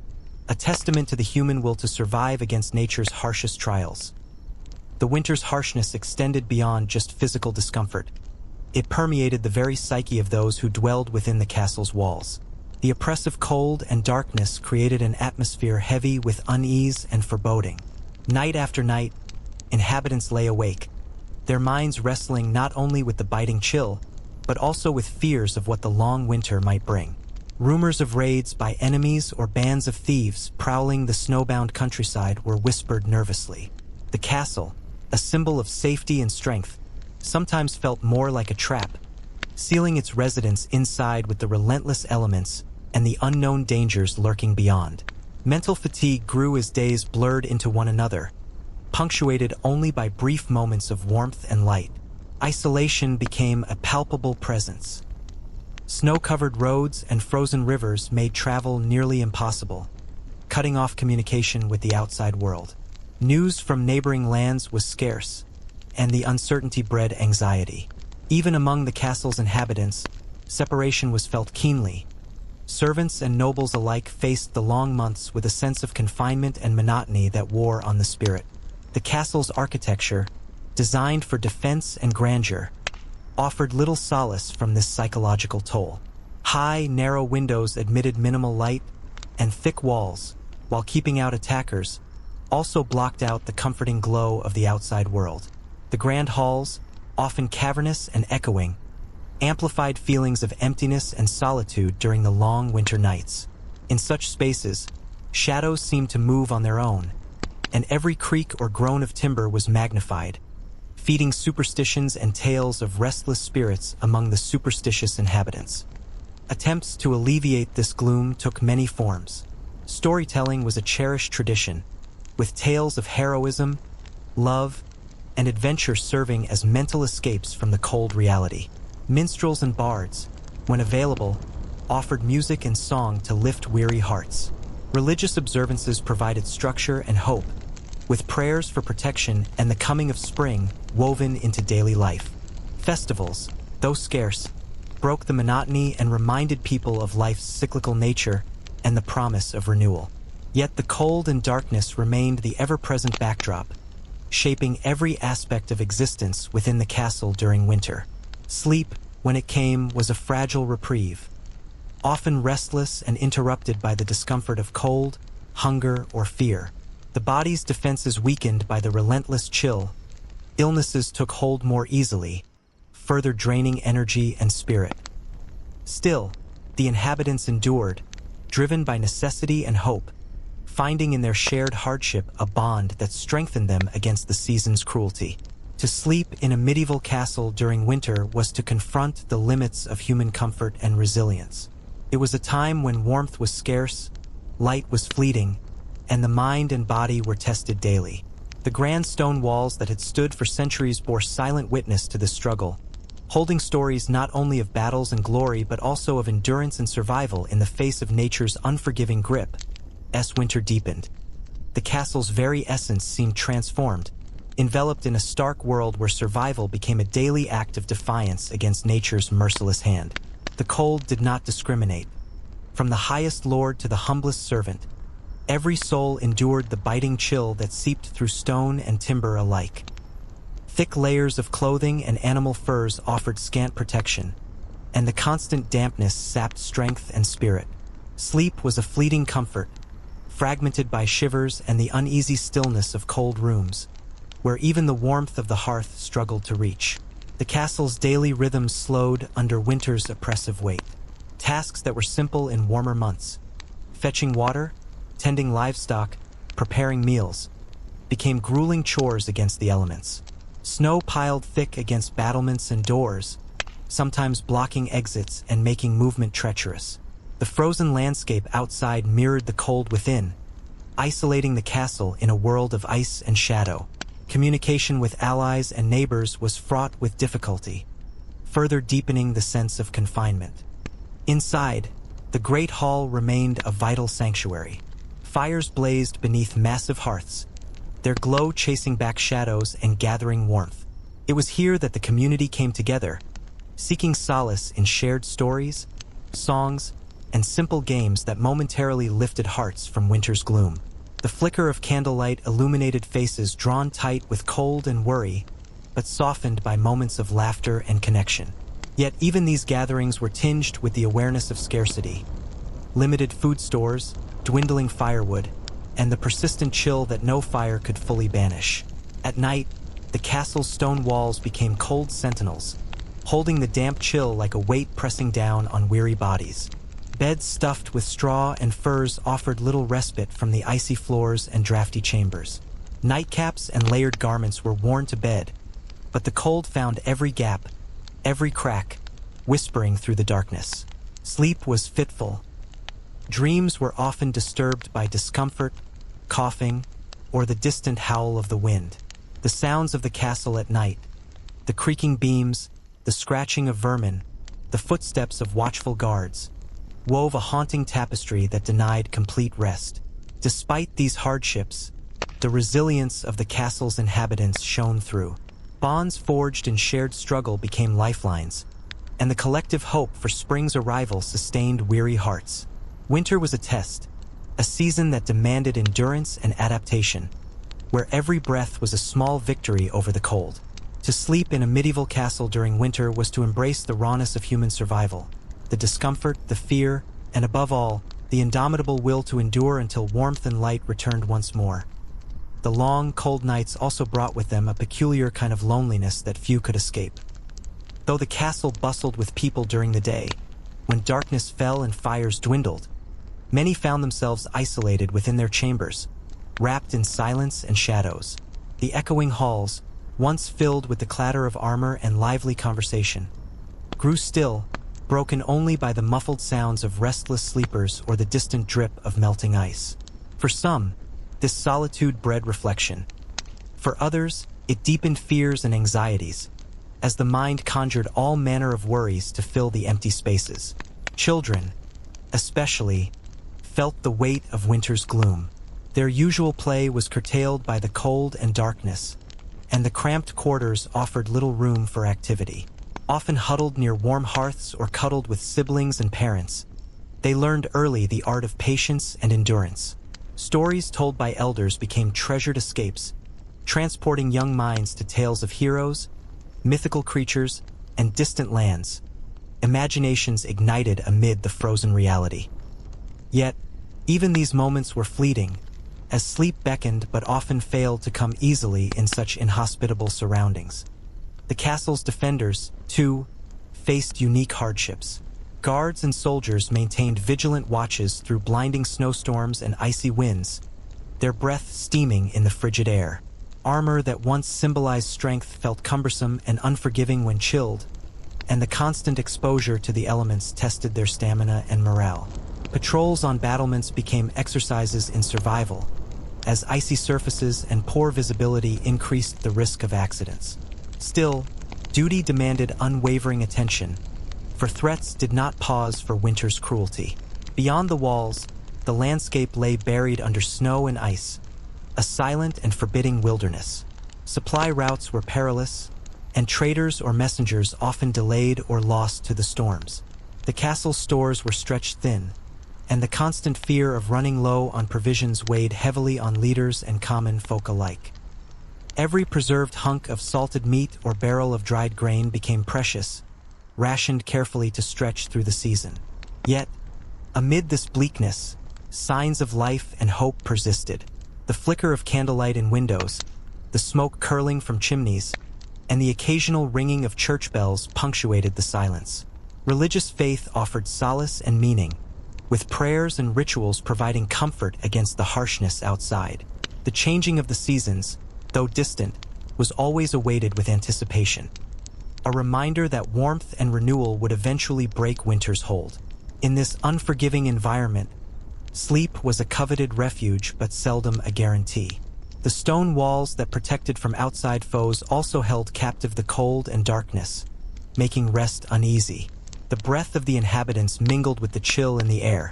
a testament to the human will to survive against nature's harshest trials. The winter's harshness extended beyond just physical discomfort. It permeated the very psyche of those who dwelled within the castle's walls. The oppressive cold and darkness created an atmosphere heavy with unease and foreboding. Night after night, inhabitants lay awake, their minds wrestling not only with the biting chill, but also with fears of what the long winter might bring. Rumors of raids by enemies or bands of thieves prowling the snowbound countryside were whispered nervously. The castle, a symbol of safety and strength, sometimes felt more like a trap, sealing its residents inside with the relentless elements and the unknown dangers lurking beyond. Mental fatigue grew as days blurred into one another, punctuated only by brief moments of warmth and light. Isolation became a palpable presence. Snow-covered roads and frozen rivers made travel nearly impossible, cutting off communication with the outside world. News from neighboring lands was scarce, and the uncertainty bred anxiety. Even among the castle's inhabitants, separation was felt keenly. Servants and nobles alike faced the long months with a sense of confinement and monotony that wore on the spirit. The castle's architecture, designed for defense and grandeur, offered little solace from this psychological toll. High, narrow windows admitted minimal light, and thick walls, while keeping out attackers, also blocked out the comforting glow of the outside world. The grand halls, often cavernous and echoing, amplified feelings of emptiness and solitude during the long winter nights. In such spaces, shadows seemed to move on their own, and every creak or groan of timber was magnified, feeding superstitions and tales of restless spirits among the superstitious inhabitants. Attempts to alleviate this gloom took many forms. Storytelling was a cherished tradition, with tales of heroism, love, and adventure serving as mental escapes from the cold reality. Minstrels and bards, when available, offered music and song to lift weary hearts. Religious observances provided structure and hope, with prayers for protection and the coming of spring woven into daily life. Festivals, though scarce, broke the monotony and reminded people of life's cyclical nature and the promise of renewal. Yet the cold and darkness remained the ever-present backdrop, shaping every aspect of existence within the castle during winter. Sleep, when it came, was a fragile reprieve, often restless and interrupted by the discomfort of cold, hunger, or fear. The body's defenses weakened by the relentless chill. Illnesses took hold more easily, further draining energy and spirit. Still, the inhabitants endured, driven by necessity and hope, finding in their shared hardship a bond that strengthened them against the season's cruelty. To sleep in a medieval castle during winter was to confront the limits of human comfort and resilience. It was a time when warmth was scarce, light was fleeting, and the mind and body were tested daily. The grand stone walls that had stood for centuries bore silent witness to this struggle, holding stories not only of battles and glory but also of endurance and survival in the face of nature's unforgiving grip. As winter deepened, the castle's very essence seemed transformed, enveloped in a stark world where survival became a daily act of defiance against nature's merciless hand. The cold did not discriminate. From the highest lord to the humblest servant, every soul endured the biting chill that seeped through stone and timber alike. Thick layers of clothing and animal furs offered scant protection, and the constant dampness sapped strength and spirit. Sleep was a fleeting comfort, fragmented by shivers and the uneasy stillness of cold rooms, where even the warmth of the hearth struggled to reach. The castle's daily rhythms slowed under winter's oppressive weight. Tasks that were simple in warmer months, fetching water, tending livestock, preparing meals, became grueling chores against the elements. Snow piled thick against battlements and doors, sometimes blocking exits and making movement treacherous. The frozen landscape outside mirrored the cold within, isolating the castle in a world of ice and shadow. Communication with allies and neighbors was fraught with difficulty, further deepening the sense of confinement. Inside, the great hall remained a vital sanctuary. Fires blazed beneath massive hearths, their glow chasing back shadows and gathering warmth. It was here that the community came together, seeking solace in shared stories, songs, and simple games that momentarily lifted hearts from winter's gloom. The flicker of candlelight illuminated faces drawn tight with cold and worry, but softened by moments of laughter and connection. Yet even these gatherings were tinged with the awareness of scarcity. Limited food stores, dwindling firewood, and the persistent chill that no fire could fully banish. At night, the castle's stone walls became cold sentinels, holding the damp chill like a weight pressing down on weary bodies. Beds stuffed with straw and furs offered little respite from the icy floors and drafty chambers. Nightcaps and layered garments were worn to bed, but the cold found every gap, every crack, whispering through the darkness. Sleep was fitful. Dreams were often disturbed by discomfort, coughing, or the distant howl of the wind. The sounds of the castle at night, the creaking beams, the scratching of vermin, the footsteps of watchful guards, wove a haunting tapestry that denied complete rest. Despite these hardships, the resilience of the castle's inhabitants shone through. Bonds forged in shared struggle became lifelines, and the collective hope for spring's arrival sustained weary hearts. Winter was a test, a season that demanded endurance and adaptation, where every breath was a small victory over the cold. To sleep in a medieval castle during winter was to embrace the rawness of human survival, the discomfort, the fear, and above all, the indomitable will to endure until warmth and light returned once more. The long, cold nights also brought with them a peculiar kind of loneliness that few could escape. Though the castle bustled with people during the day, when darkness fell and fires dwindled, many found themselves isolated within their chambers, wrapped in silence and shadows. The echoing halls, once filled with the clatter of armor and lively conversation, grew still, broken only by the muffled sounds of restless sleepers or the distant drip of melting ice. For some, this solitude bred reflection. For others, it deepened fears and anxieties, as the mind conjured all manner of worries to fill the empty spaces. Children, especially, felt the weight of winter's gloom. Their usual play was curtailed by the cold and darkness, and the cramped quarters offered little room for activity. Often huddled near warm hearths or cuddled with siblings and parents, they learned early the art of patience and endurance. Stories told by elders became treasured escapes, transporting young minds to tales of heroes, mythical creatures, and distant lands, imaginations ignited amid the frozen reality. Yet, even these moments were fleeting, as sleep beckoned but often failed to come easily in such inhospitable surroundings. The castle's defenders, too, faced unique hardships. Guards and soldiers maintained vigilant watches through blinding snowstorms and icy winds, their breath steaming in the frigid air. Armor that once symbolized strength felt cumbersome and unforgiving when chilled, and the constant exposure to the elements tested their stamina and morale. Patrols on battlements became exercises in survival, as icy surfaces and poor visibility increased the risk of accidents. Still, duty demanded unwavering attention, for threats did not pause for winter's cruelty. Beyond the walls, the landscape lay buried under snow and ice, a silent and forbidding wilderness. Supply routes were perilous, and traders or messengers often delayed or lost to the storms. The castle's stores were stretched thin, and the constant fear of running low on provisions weighed heavily on leaders and common folk alike. Every preserved hunk of salted meat or barrel of dried grain became precious, rationed carefully to stretch through the season. Yet, amid this bleakness, signs of life and hope persisted. The flicker of candlelight in windows, the smoke curling from chimneys, and the occasional ringing of church bells punctuated the silence. Religious faith offered solace and meaning, with prayers and rituals providing comfort against the harshness outside. The changing of the seasons, though distant, was always awaited with anticipation, a reminder that warmth and renewal would eventually break winter's hold. In this unforgiving environment, sleep was a coveted refuge but seldom a guarantee. The stone walls that protected from outside foes also held captive the cold and darkness, making rest uneasy. The breath of the inhabitants mingled with the chill in the air,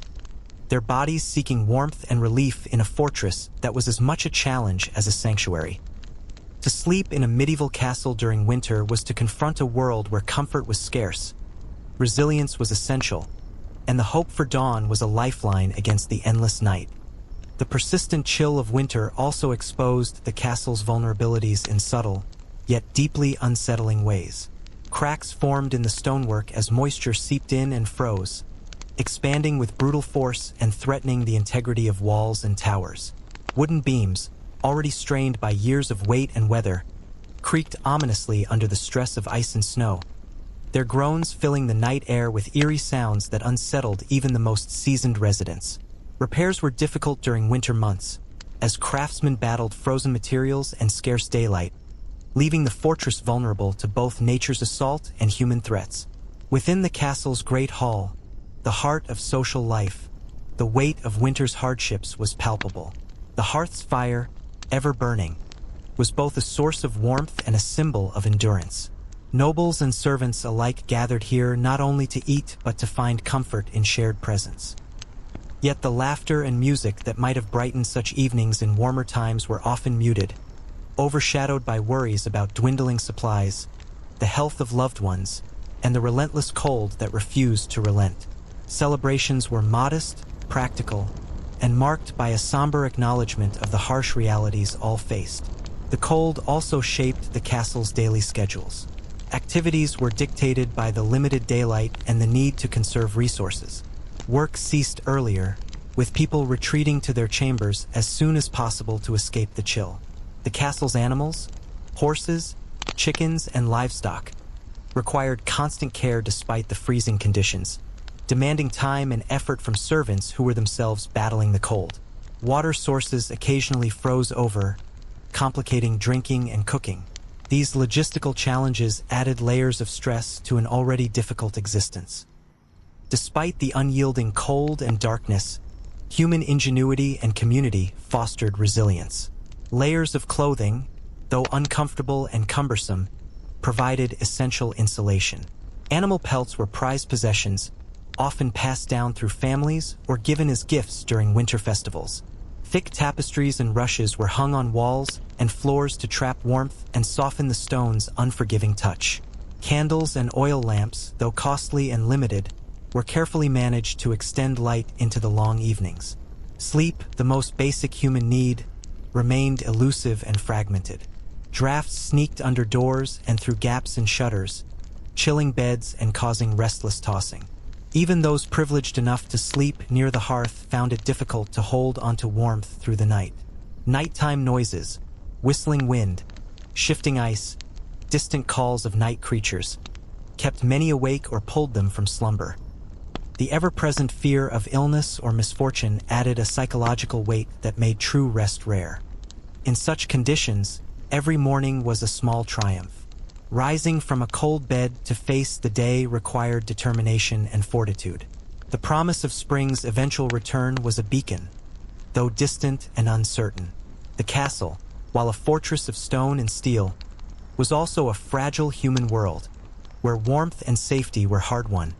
their bodies seeking warmth and relief in a fortress that was as much a challenge as a sanctuary. To sleep in a medieval castle during winter was to confront a world where comfort was scarce, resilience was essential, and the hope for dawn was a lifeline against the endless night. The persistent chill of winter also exposed the castle's vulnerabilities in subtle, yet deeply unsettling ways. Cracks formed in the stonework as moisture seeped in and froze, expanding with brutal force and threatening the integrity of walls and towers. Wooden beams, already strained by years of weight and weather, creaked ominously under the stress of ice and snow, their groans filling the night air with eerie sounds that unsettled even the most seasoned residents. Repairs were difficult during winter months, as craftsmen battled frozen materials and scarce daylight, leaving the fortress vulnerable to both nature's assault and human threats. Within the castle's great hall, the heart of social life, the weight of winter's hardships was palpable. The hearth's fire, ever burning, was both a source of warmth and a symbol of endurance. Nobles and servants alike gathered here not only to eat but to find comfort in shared presence. Yet the laughter and music that might have brightened such evenings in warmer times were often muted, overshadowed by worries about dwindling supplies, the health of loved ones, and the relentless cold that refused to relent. Celebrations were modest, practical, and marked by a somber acknowledgement of the harsh realities all faced. The cold also shaped the castle's daily schedules. Activities were dictated by the limited daylight and the need to conserve resources. Work ceased earlier, with people retreating to their chambers as soon as possible to escape the chill. The castle's animals, horses, chickens, and livestock, required constant care despite the freezing conditions, demanding time and effort from servants who were themselves battling the cold. Water sources occasionally froze over, complicating drinking and cooking. These logistical challenges added layers of stress to an already difficult existence. Despite the unyielding cold and darkness, human ingenuity and community fostered resilience. Layers of clothing, though uncomfortable and cumbersome, provided essential insulation. Animal pelts were prized possessions, often passed down through families or given as gifts during winter festivals. Thick tapestries and rushes were hung on walls and floors to trap warmth and soften the stone's unforgiving touch. Candles and oil lamps, though costly and limited, were carefully managed to extend light into the long evenings. Sleep, the most basic human need, remained elusive and fragmented. Drafts sneaked under doors and through gaps in shutters, chilling beds and causing restless tossing. Even those privileged enough to sleep near the hearth found it difficult to hold onto warmth through the night. Nighttime noises, whistling wind, shifting ice, distant calls of night creatures, kept many awake or pulled them from slumber. The ever-present fear of illness or misfortune added a psychological weight that made true rest rare. In such conditions, every morning was a small triumph. Rising from a cold bed to face the day required determination and fortitude. The promise of spring's eventual return was a beacon, though distant and uncertain. The castle, while a fortress of stone and steel, was also a fragile human world, where warmth and safety were hard-won,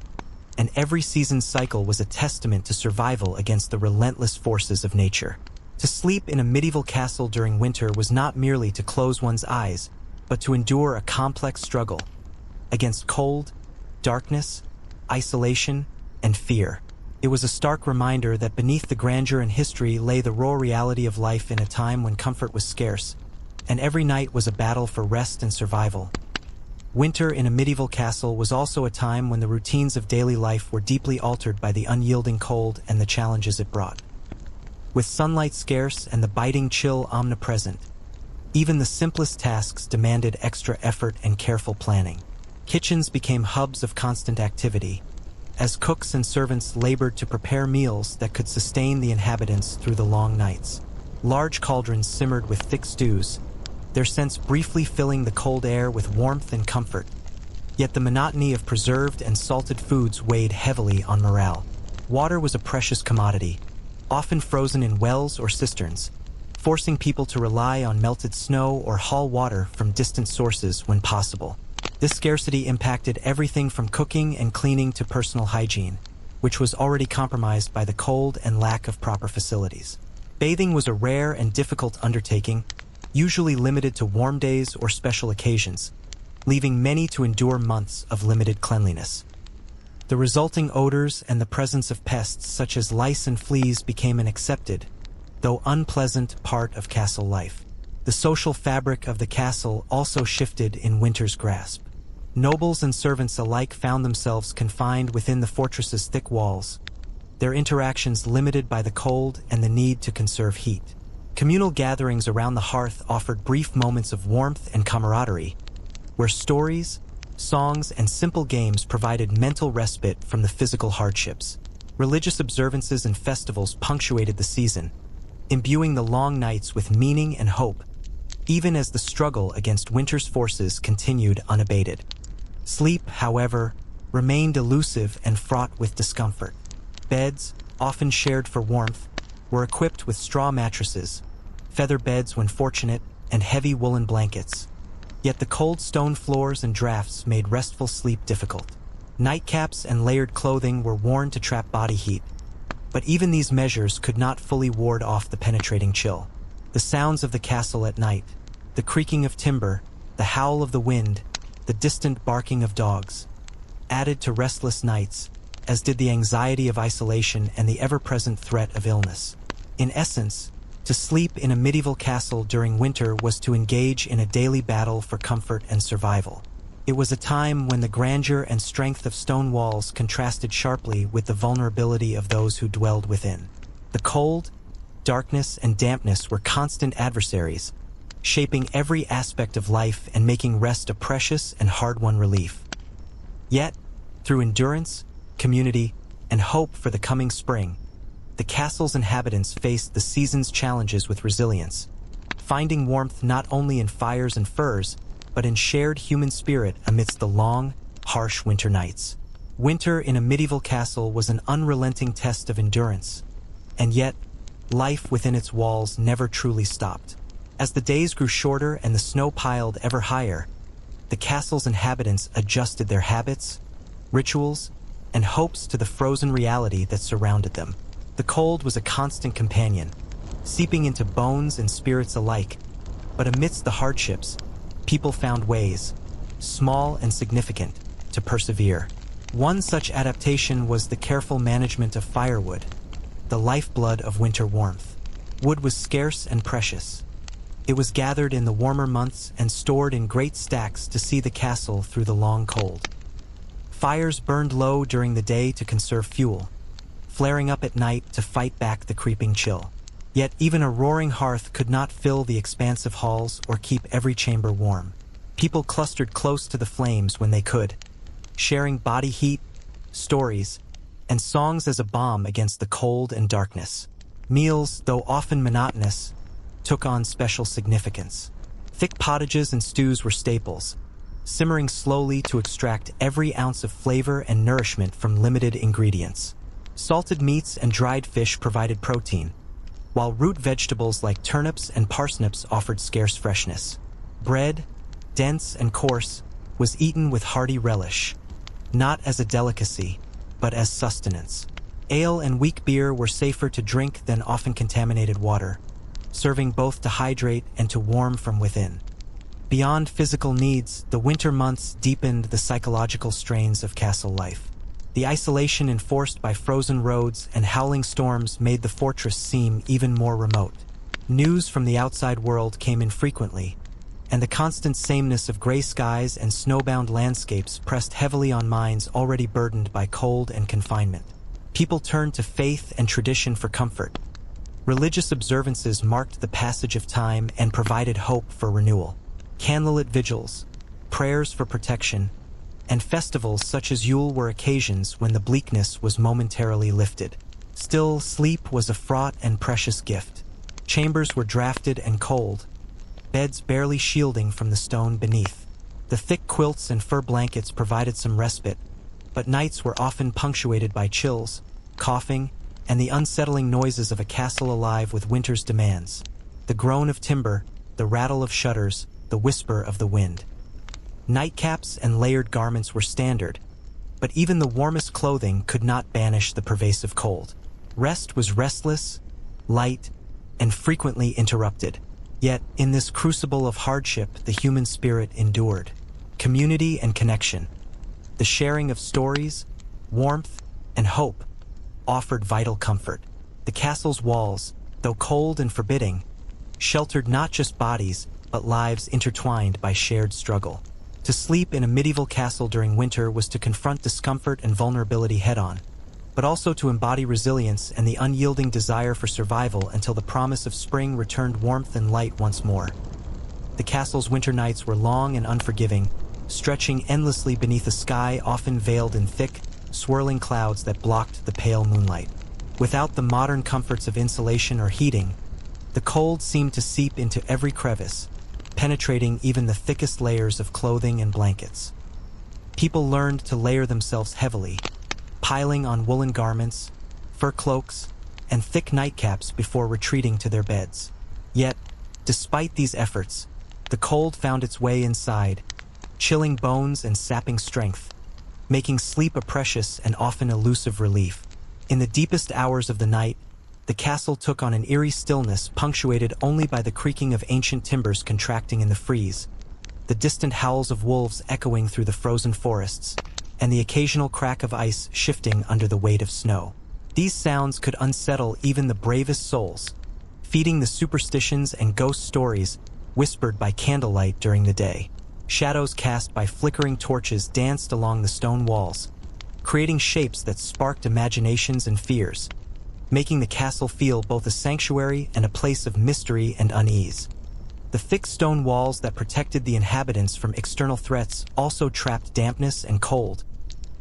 and every season's cycle was a testament to survival against the relentless forces of nature. To sleep in a medieval castle during winter was not merely to close one's eyes, but to endure a complex struggle against cold, darkness, isolation, and fear. It was a stark reminder that beneath the grandeur and history lay the raw reality of life in a time when comfort was scarce, and every night was a battle for rest and survival. Winter in a medieval castle was also a time when the routines of daily life were deeply altered by the unyielding cold and the challenges it brought. With sunlight scarce and the biting chill omnipresent, even the simplest tasks demanded extra effort and careful planning. Kitchens became hubs of constant activity, as cooks and servants labored to prepare meals that could sustain the inhabitants through the long nights. Large cauldrons simmered with thick stews, their scents briefly filling the cold air with warmth and comfort. Yet the monotony of preserved and salted foods weighed heavily on morale. Water was a precious commodity, often frozen in wells or cisterns, forcing people to rely on melted snow or haul water from distant sources when possible. This scarcity impacted everything from cooking and cleaning to personal hygiene, which was already compromised by the cold and lack of proper facilities. Bathing was a rare and difficult undertaking, usually limited to warm days or special occasions, leaving many to endure months of limited cleanliness. The resulting odors and the presence of pests such as lice and fleas became an accepted, though unpleasant, part of castle life. The social fabric of the castle also shifted in winter's grasp. Nobles and servants alike found themselves confined within the fortress's thick walls, their interactions limited by the cold and the need to conserve heat. Communal gatherings around the hearth offered brief moments of warmth and camaraderie, where stories, Songs and simple games provided mental respite from the physical hardships. Religious observances and festivals punctuated the season, imbuing the long nights with meaning and hope, even as the struggle against winter's forces continued unabated. Sleep, however, remained elusive and fraught with discomfort. Beds, often shared for warmth, were equipped with straw mattresses, feather beds when fortunate, and heavy woolen blankets. Yet the cold stone floors and drafts made restful sleep difficult. Nightcaps and layered clothing were worn to trap body heat, but even these measures could not fully ward off the penetrating chill. The sounds of the castle at night, the creaking of timber, the howl of the wind, the distant barking of dogs, added to restless nights, as did the anxiety of isolation and the ever-present threat of illness. In essence, to sleep in a medieval castle during winter was to engage in a daily battle for comfort and survival. It was a time when the grandeur and strength of stone walls contrasted sharply with the vulnerability of those who dwelled within. The cold, darkness, and dampness were constant adversaries, shaping every aspect of life and making rest a precious and hard-won relief. Yet, through endurance, community, and hope for the coming spring, the castle's inhabitants faced the season's challenges with resilience, finding warmth not only in fires and furs, but in shared human spirit amidst the long, harsh winter nights. Winter in a medieval castle was an unrelenting test of endurance, and yet, life within its walls never truly stopped. As the days grew shorter and the snow piled ever higher, the castle's inhabitants adjusted their habits, rituals, and hopes to the frozen reality that surrounded them. The cold was a constant companion, seeping into bones and spirits alike, but amidst the hardships, people found ways, small and significant, to persevere. One such adaptation was the careful management of firewood, the lifeblood of winter warmth. Wood was scarce and precious. It was gathered in the warmer months and stored in great stacks to see the castle through the long cold. Fires burned low during the day to conserve fuel, flaring up at night to fight back the creeping chill. Yet even a roaring hearth could not fill the expansive halls or keep every chamber warm. People clustered close to the flames when they could, sharing body heat, stories, and songs as a balm against the cold and darkness. Meals, though often monotonous, took on special significance. Thick pottages and stews were staples, simmering slowly to extract every ounce of flavor and nourishment from limited ingredients. Salted meats and dried fish provided protein, while root vegetables like turnips and parsnips offered scarce freshness. Bread, dense and coarse, was eaten with hearty relish, not as a delicacy, but as sustenance. Ale and weak beer were safer to drink than often contaminated water, serving both to hydrate and to warm from within. Beyond physical needs, the winter months deepened the psychological strains of castle life. The isolation enforced by frozen roads and howling storms made the fortress seem even more remote. News from the outside world came infrequently, and the constant sameness of gray skies and snowbound landscapes pressed heavily on minds already burdened by cold and confinement. People turned to faith and tradition for comfort. Religious observances marked the passage of time and provided hope for renewal. Candlelit vigils, prayers for protection, and festivals such as Yule were occasions when the bleakness was momentarily lifted. Still, sleep was a fraught and precious gift. Chambers were drafted and cold, beds barely shielding from the stone beneath. The thick quilts and fur blankets provided some respite, but nights were often punctuated by chills, coughing, and the unsettling noises of a castle alive with winter's demands. The groan of timber, the rattle of shutters, the whisper of the wind. Nightcaps and layered garments were standard, but even the warmest clothing could not banish the pervasive cold. Rest was restless, light, and frequently interrupted. Yet, in this crucible of hardship, the human spirit endured. Community and connection, the sharing of stories, warmth, and hope, offered vital comfort. The castle's walls, though cold and forbidding, sheltered not just bodies, but lives intertwined by shared struggle. To sleep in a medieval castle during winter was to confront discomfort and vulnerability head-on, but also to embody resilience and the unyielding desire for survival until the promise of spring returned warmth and light once more. The castle's winter nights were long and unforgiving, stretching endlessly beneath a sky often veiled in thick, swirling clouds that blocked the pale moonlight. Without the modern comforts of insulation or heating, the cold seemed to seep into every crevice, penetrating even the thickest layers of clothing and blankets. People learned to layer themselves heavily, piling on woolen garments, fur cloaks, and thick nightcaps before retreating to their beds. Yet, despite these efforts, the cold found its way inside, chilling bones and sapping strength, making sleep a precious and often elusive relief. In the deepest hours of the night, the castle took on an eerie stillness punctuated only by the creaking of ancient timbers contracting in the freeze, the distant howls of wolves echoing through the frozen forests, and the occasional crack of ice shifting under the weight of snow. These sounds could unsettle even the bravest souls, feeding the superstitions and ghost stories whispered by candlelight during the day. Shadows cast by flickering torches danced along the stone walls, creating shapes that sparked imaginations and fears, making the castle feel both a sanctuary and a place of mystery and unease. The thick stone walls that protected the inhabitants from external threats also trapped dampness and cold,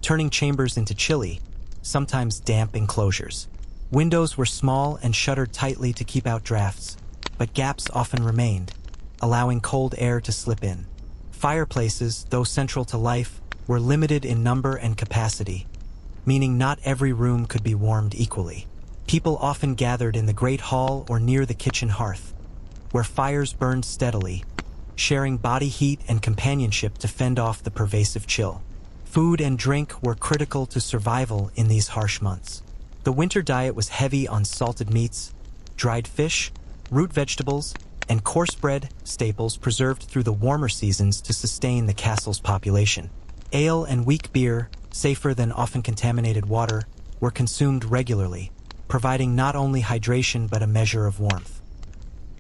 turning chambers into chilly, sometimes damp enclosures. Windows were small and shuttered tightly to keep out drafts, but gaps often remained, allowing cold air to slip in. Fireplaces, though central to life, were limited in number and capacity, meaning not every room could be warmed equally. People often gathered in the great hall or near the kitchen hearth, where fires burned steadily, sharing body heat and companionship to fend off the pervasive chill. Food and drink were critical to survival in these harsh months. The winter diet was heavy on salted meats, dried fish, root vegetables, and coarse bread, staples preserved through the warmer seasons to sustain the castle's population. Ale and weak beer, safer than often contaminated water, were consumed regularly, providing not only hydration but a measure of warmth.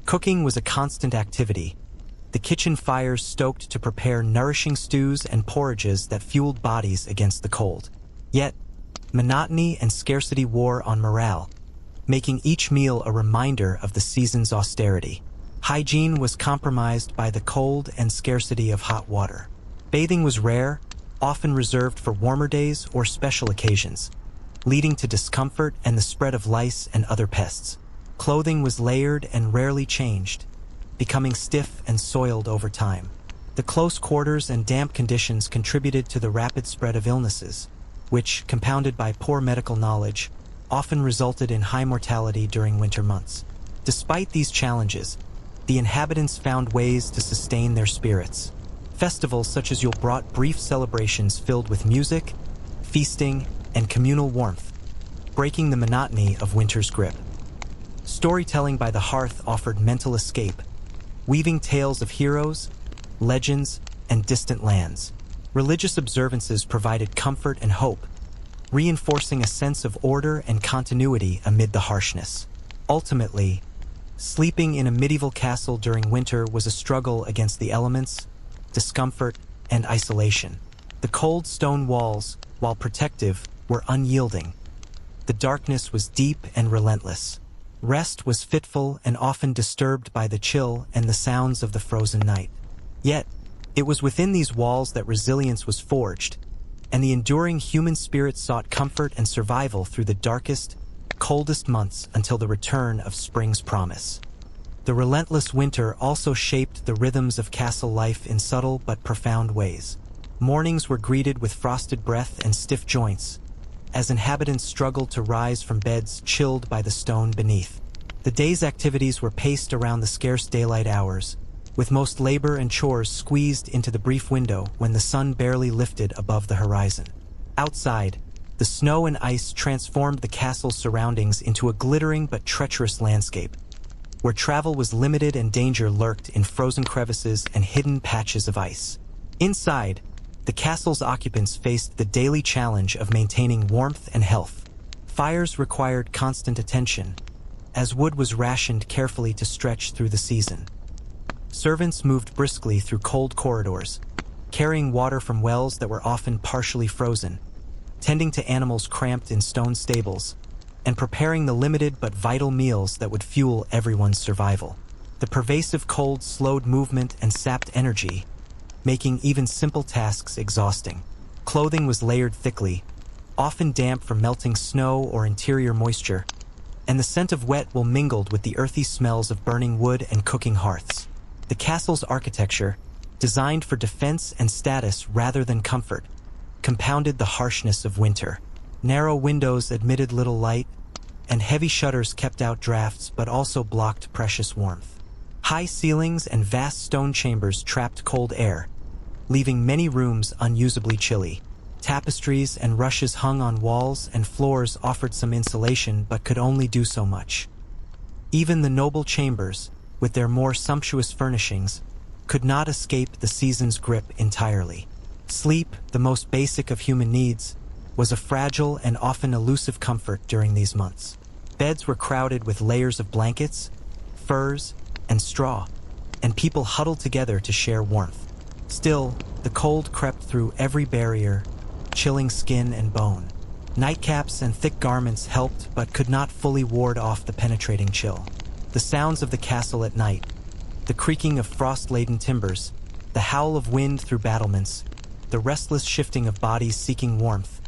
Cooking was a constant activity, the kitchen fires stoked to prepare nourishing stews and porridges that fueled bodies against the cold. Yet, monotony and scarcity wore on morale, making each meal a reminder of the season's austerity. Hygiene was compromised by the cold and scarcity of hot water. Bathing was rare, often reserved for warmer days or special occasions, leading to discomfort and the spread of lice and other pests. Clothing was layered and rarely changed, becoming stiff and soiled over time. The close quarters and damp conditions contributed to the rapid spread of illnesses, which, compounded by poor medical knowledge, often resulted in high mortality during winter months. Despite these challenges, the inhabitants found ways to sustain their spirits. Festivals such as Yule brought brief celebrations filled with music, feasting, and communal warmth, breaking the monotony of winter's grip. Storytelling by the hearth offered mental escape, weaving tales of heroes, legends, and distant lands. Religious observances provided comfort and hope, reinforcing a sense of order and continuity amid the harshness. Ultimately, sleeping in a medieval castle during winter was a struggle against the elements, discomfort, and isolation. The cold stone walls, while protective, were unyielding. The darkness was deep and relentless. Rest was fitful and often disturbed by the chill and the sounds of the frozen night. Yet, it was within these walls that resilience was forged, and the enduring human spirit sought comfort and survival through the darkest, coldest months until the return of spring's promise. The relentless winter also shaped the rhythms of castle life in subtle but profound ways. Mornings were greeted with frosted breath and stiff joints, as inhabitants struggled to rise from beds chilled by the stone beneath. The day's activities were paced around the scarce daylight hours, with most labor and chores squeezed into the brief window when the sun barely lifted above the horizon. Outside, the snow and ice transformed the castle's surroundings into a glittering but treacherous landscape, where travel was limited and danger lurked in frozen crevices and hidden patches of ice. Inside, the castle's occupants faced the daily challenge of maintaining warmth and health. Fires required constant attention, as wood was rationed carefully to stretch through the season. Servants moved briskly through cold corridors, carrying water from wells that were often partially frozen, tending to animals cramped in stone stables, and preparing the limited but vital meals that would fuel everyone's survival. The pervasive cold slowed movement and sapped energy, making even simple tasks exhausting. Clothing was layered thickly, often damp from melting snow or interior moisture, and the scent of wet wool mingled with the earthy smells of burning wood and cooking hearths. The castle's architecture, designed for defense and status rather than comfort, compounded the harshness of winter. Narrow windows admitted little light, and heavy shutters kept out drafts but also blocked precious warmth. High ceilings and vast stone chambers trapped cold air, leaving many rooms unusably chilly. Tapestries and rushes hung on walls and floors offered some insulation but could only do so much. Even the noble chambers, with their more sumptuous furnishings, could not escape the season's grip entirely. Sleep, the most basic of human needs, was a fragile and often elusive comfort during these months. Beds were crowded with layers of blankets, furs, and straw, and people huddled together to share warmth. Still, the cold crept through every barrier, chilling skin and bone. Nightcaps and thick garments helped but could not fully ward off the penetrating chill. The sounds of the castle at night, the creaking of frost-laden timbers, the howl of wind through battlements, the restless shifting of bodies seeking warmth,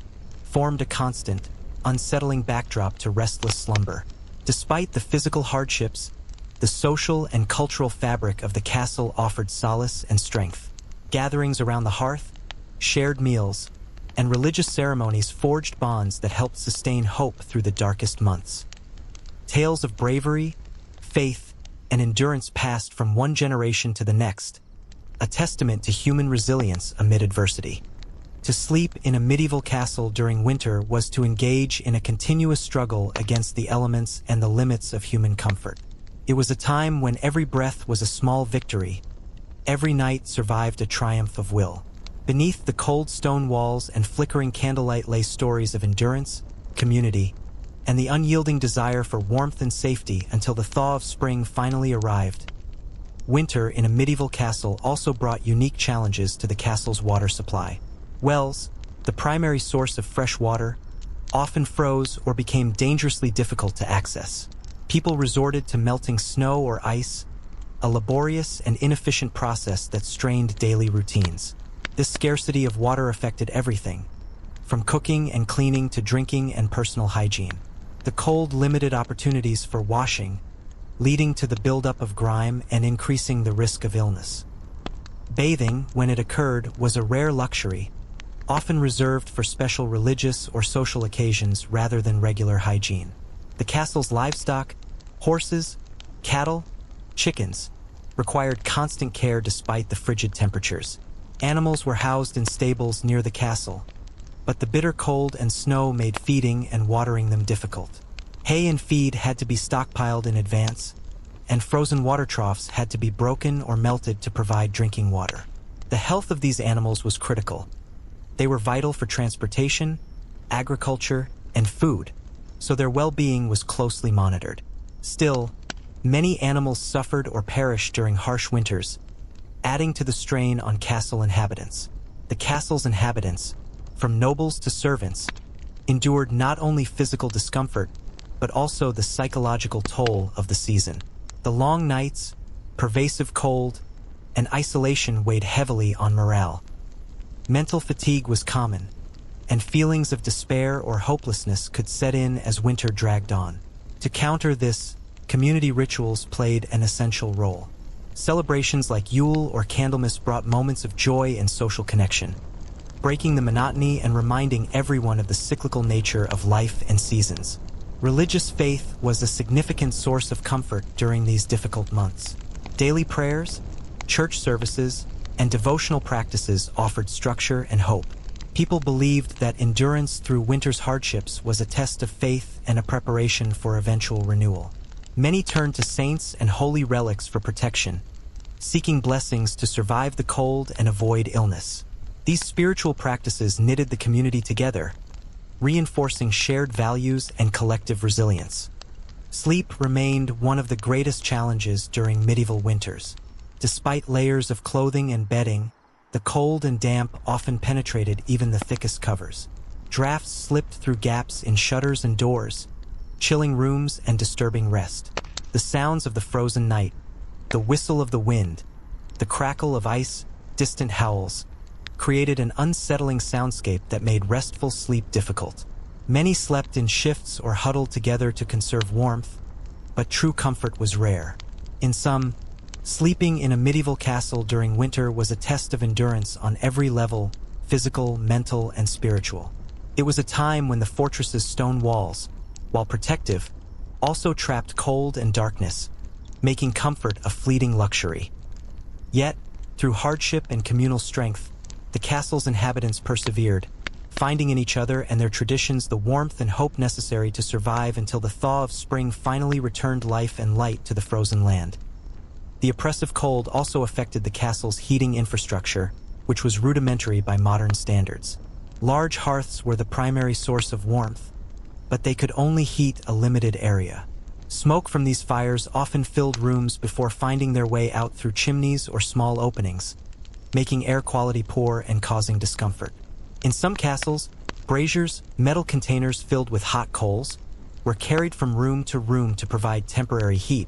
formed a constant, unsettling backdrop to restless slumber. Despite the physical hardships, the social and cultural fabric of the castle offered solace and strength. Gatherings around the hearth, shared meals, and religious ceremonies forged bonds that helped sustain hope through the darkest months. Tales of bravery, faith, and endurance passed from one generation to the next, a testament to human resilience amid adversity. To sleep in a medieval castle during winter was to engage in a continuous struggle against the elements and the limits of human comfort. It was a time when every breath was a small victory, every night survived a triumph of will. Beneath the cold stone walls and flickering candlelight lay stories of endurance, community, and the unyielding desire for warmth and safety until the thaw of spring finally arrived. Winter in a medieval castle also brought unique challenges to the castle's water supply. Wells, the primary source of fresh water, often froze or became dangerously difficult to access. People resorted to melting snow or ice, a laborious and inefficient process that strained daily routines. This scarcity of water affected everything, from cooking and cleaning to drinking and personal hygiene. The cold limited opportunities for washing, leading to the buildup of grime and increasing the risk of illness. Bathing, when it occurred, was a rare luxury, often reserved for special religious or social occasions rather than regular hygiene. The castle's livestock, horses, cattle, chickens, required constant care despite the frigid temperatures. Animals were housed in stables near the castle, but the bitter cold and snow made feeding and watering them difficult. Hay and feed had to be stockpiled in advance, and frozen water troughs had to be broken or melted to provide drinking water. The health of these animals was critical. They were vital for transportation, agriculture, and food, so their well-being was closely monitored. Still, many animals suffered or perished during harsh winters, adding to the strain on castle inhabitants. The castle's inhabitants, from nobles to servants, endured not only physical discomfort, but also the psychological toll of the season. The long nights, pervasive cold, and isolation weighed heavily on morale. Mental fatigue was common, and feelings of despair or hopelessness could set in as winter dragged on. To counter this, community rituals played an essential role. Celebrations like Yule or Candlemas brought moments of joy and social connection, breaking the monotony and reminding everyone of the cyclical nature of life and seasons. Religious faith was a significant source of comfort during these difficult months. Daily prayers, church services, and devotional practices offered structure and hope. People believed that endurance through winter's hardships was a test of faith and a preparation for eventual renewal. Many turned to saints and holy relics for protection, seeking blessings to survive the cold and avoid illness. These spiritual practices knitted the community together, reinforcing shared values and collective resilience. Sleep remained one of the greatest challenges during medieval winters. Despite layers of clothing and bedding, the cold and damp often penetrated even the thickest covers. Drafts slipped through gaps in shutters and doors, chilling rooms and disturbing rest. The sounds of the frozen night, the whistle of the wind, the crackle of ice, distant howls, created an unsettling soundscape that made restful sleep difficult. Many slept in shifts or huddled together to conserve warmth, but true comfort was rare. In some, sleeping in a medieval castle during winter was a test of endurance on every level, physical, mental, and spiritual. It was a time when the fortress's stone walls, while protective, also trapped cold and darkness, making comfort a fleeting luxury. Yet, through hardship and communal strength, the castle's inhabitants persevered, finding in each other and their traditions the warmth and hope necessary to survive until the thaw of spring finally returned life and light to the frozen land. The oppressive cold also affected the castle's heating infrastructure, which was rudimentary by modern standards. Large hearths were the primary source of warmth, but they could only heat a limited area. Smoke from these fires often filled rooms before finding their way out through chimneys or small openings, making air quality poor and causing discomfort. In some castles, braziers, metal containers filled with hot coals, were carried from room to provide temporary heat,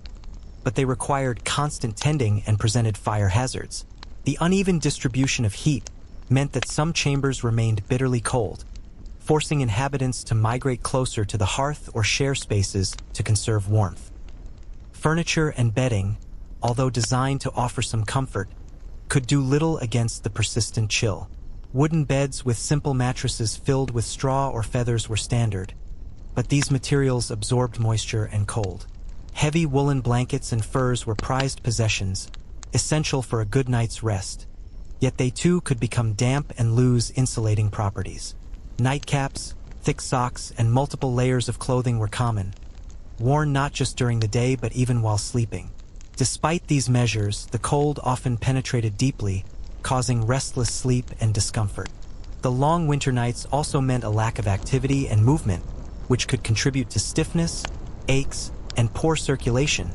but they required constant tending and presented fire hazards. The uneven distribution of heat meant that some chambers remained bitterly cold, forcing inhabitants to migrate closer to the hearth or share spaces to conserve warmth. Furniture and bedding, although designed to offer some comfort, could do little against the persistent chill. Wooden beds with simple mattresses filled with straw or feathers were standard, but these materials absorbed moisture and cold. Heavy woolen blankets and furs were prized possessions, essential for a good night's rest, yet they too could become damp and lose insulating properties. Nightcaps, thick socks, and multiple layers of clothing were common, worn not just during the day but even while sleeping. Despite these measures, the cold often penetrated deeply, causing restless sleep and discomfort. The long winter nights also meant a lack of activity and movement, which could contribute to stiffness, aches, and poor circulation,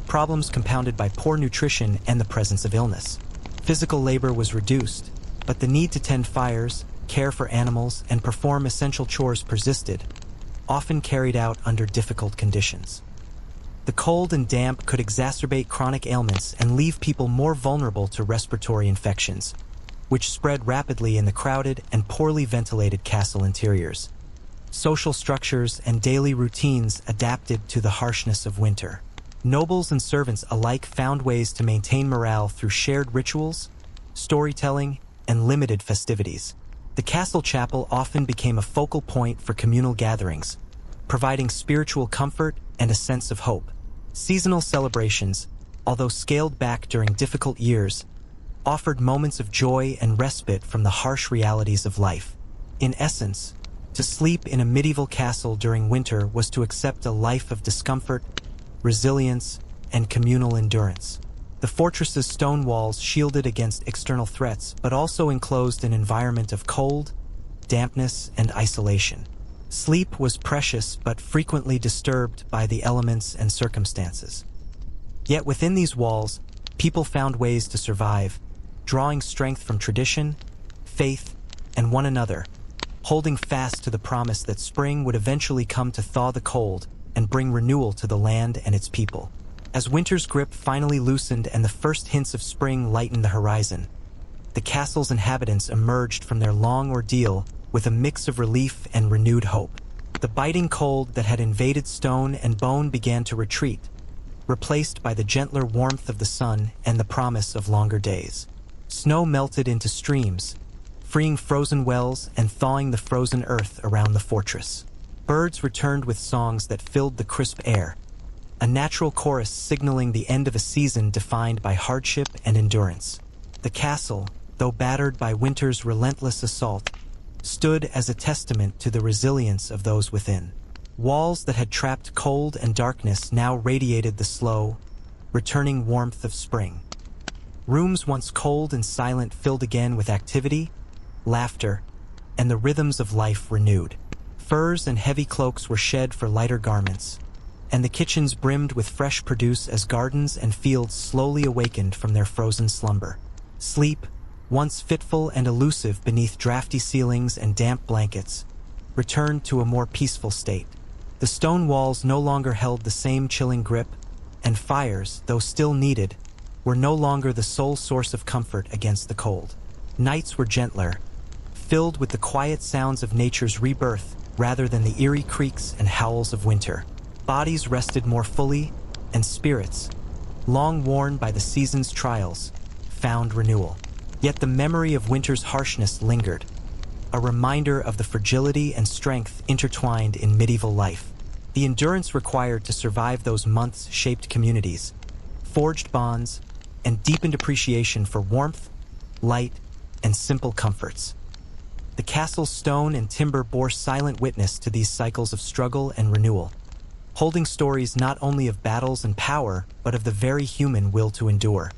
problems compounded by poor nutrition and the presence of illness. Physical labor was reduced, but the need to tend fires, care for animals, and perform essential chores persisted, often carried out under difficult conditions. The cold and damp could exacerbate chronic ailments and leave people more vulnerable to respiratory infections, which spread rapidly in the crowded and poorly ventilated castle interiors. Social structures and daily routines adapted to the harshness of winter. Nobles and servants alike found ways to maintain morale through shared rituals, storytelling, and limited festivities. The castle chapel often became a focal point for communal gatherings, providing spiritual comfort and a sense of hope. Seasonal celebrations, although scaled back during difficult years, offered moments of joy and respite from the harsh realities of life. In essence, to sleep in a medieval castle during winter was to accept a life of discomfort, resilience, and communal endurance. The fortress's stone walls shielded against external threats, but also enclosed an environment of cold, dampness, and isolation. Sleep was precious but frequently disturbed by the elements and circumstances. Yet within these walls, people found ways to survive, drawing strength from tradition, faith, and one another, holding fast to the promise that spring would eventually come to thaw the cold and bring renewal to the land and its people. As winter's grip finally loosened and the first hints of spring lightened the horizon, the castle's inhabitants emerged from their long ordeal with a mix of relief and renewed hope. The biting cold that had invaded stone and bone began to retreat, replaced by the gentler warmth of the sun and the promise of longer days. Snow melted into streams, freeing frozen wells and thawing the frozen earth around the fortress. Birds returned with songs that filled the crisp air, a natural chorus signaling the end of a season defined by hardship and endurance. The castle, though battered by winter's relentless assault, stood as a testament to the resilience of those within. Walls that had trapped cold and darkness now radiated the slow, returning warmth of spring. Rooms once cold and silent filled again with activity, laughter, and the rhythms of life renewed. Furs and heavy cloaks were shed for lighter garments, and the kitchens brimmed with fresh produce as gardens and fields slowly awakened from their frozen slumber. Sleep, once fitful and elusive beneath drafty ceilings and damp blankets, returned to a more peaceful state. The stone walls no longer held the same chilling grip, and fires, though still needed, were no longer the sole source of comfort against the cold. Nights were gentler, filled with the quiet sounds of nature's rebirth rather than the eerie creaks and howls of winter. Bodies rested more fully, and spirits, long worn by the season's trials, found renewal. Yet the memory of winter's harshness lingered, a reminder of the fragility and strength intertwined in medieval life. The endurance required to survive those months shaped communities, forged bonds, and deepened appreciation for warmth, light, and simple comforts. The castle's stone and timber bore silent witness to these cycles of struggle and renewal, holding stories not only of battles and power, but of the very human will to endure.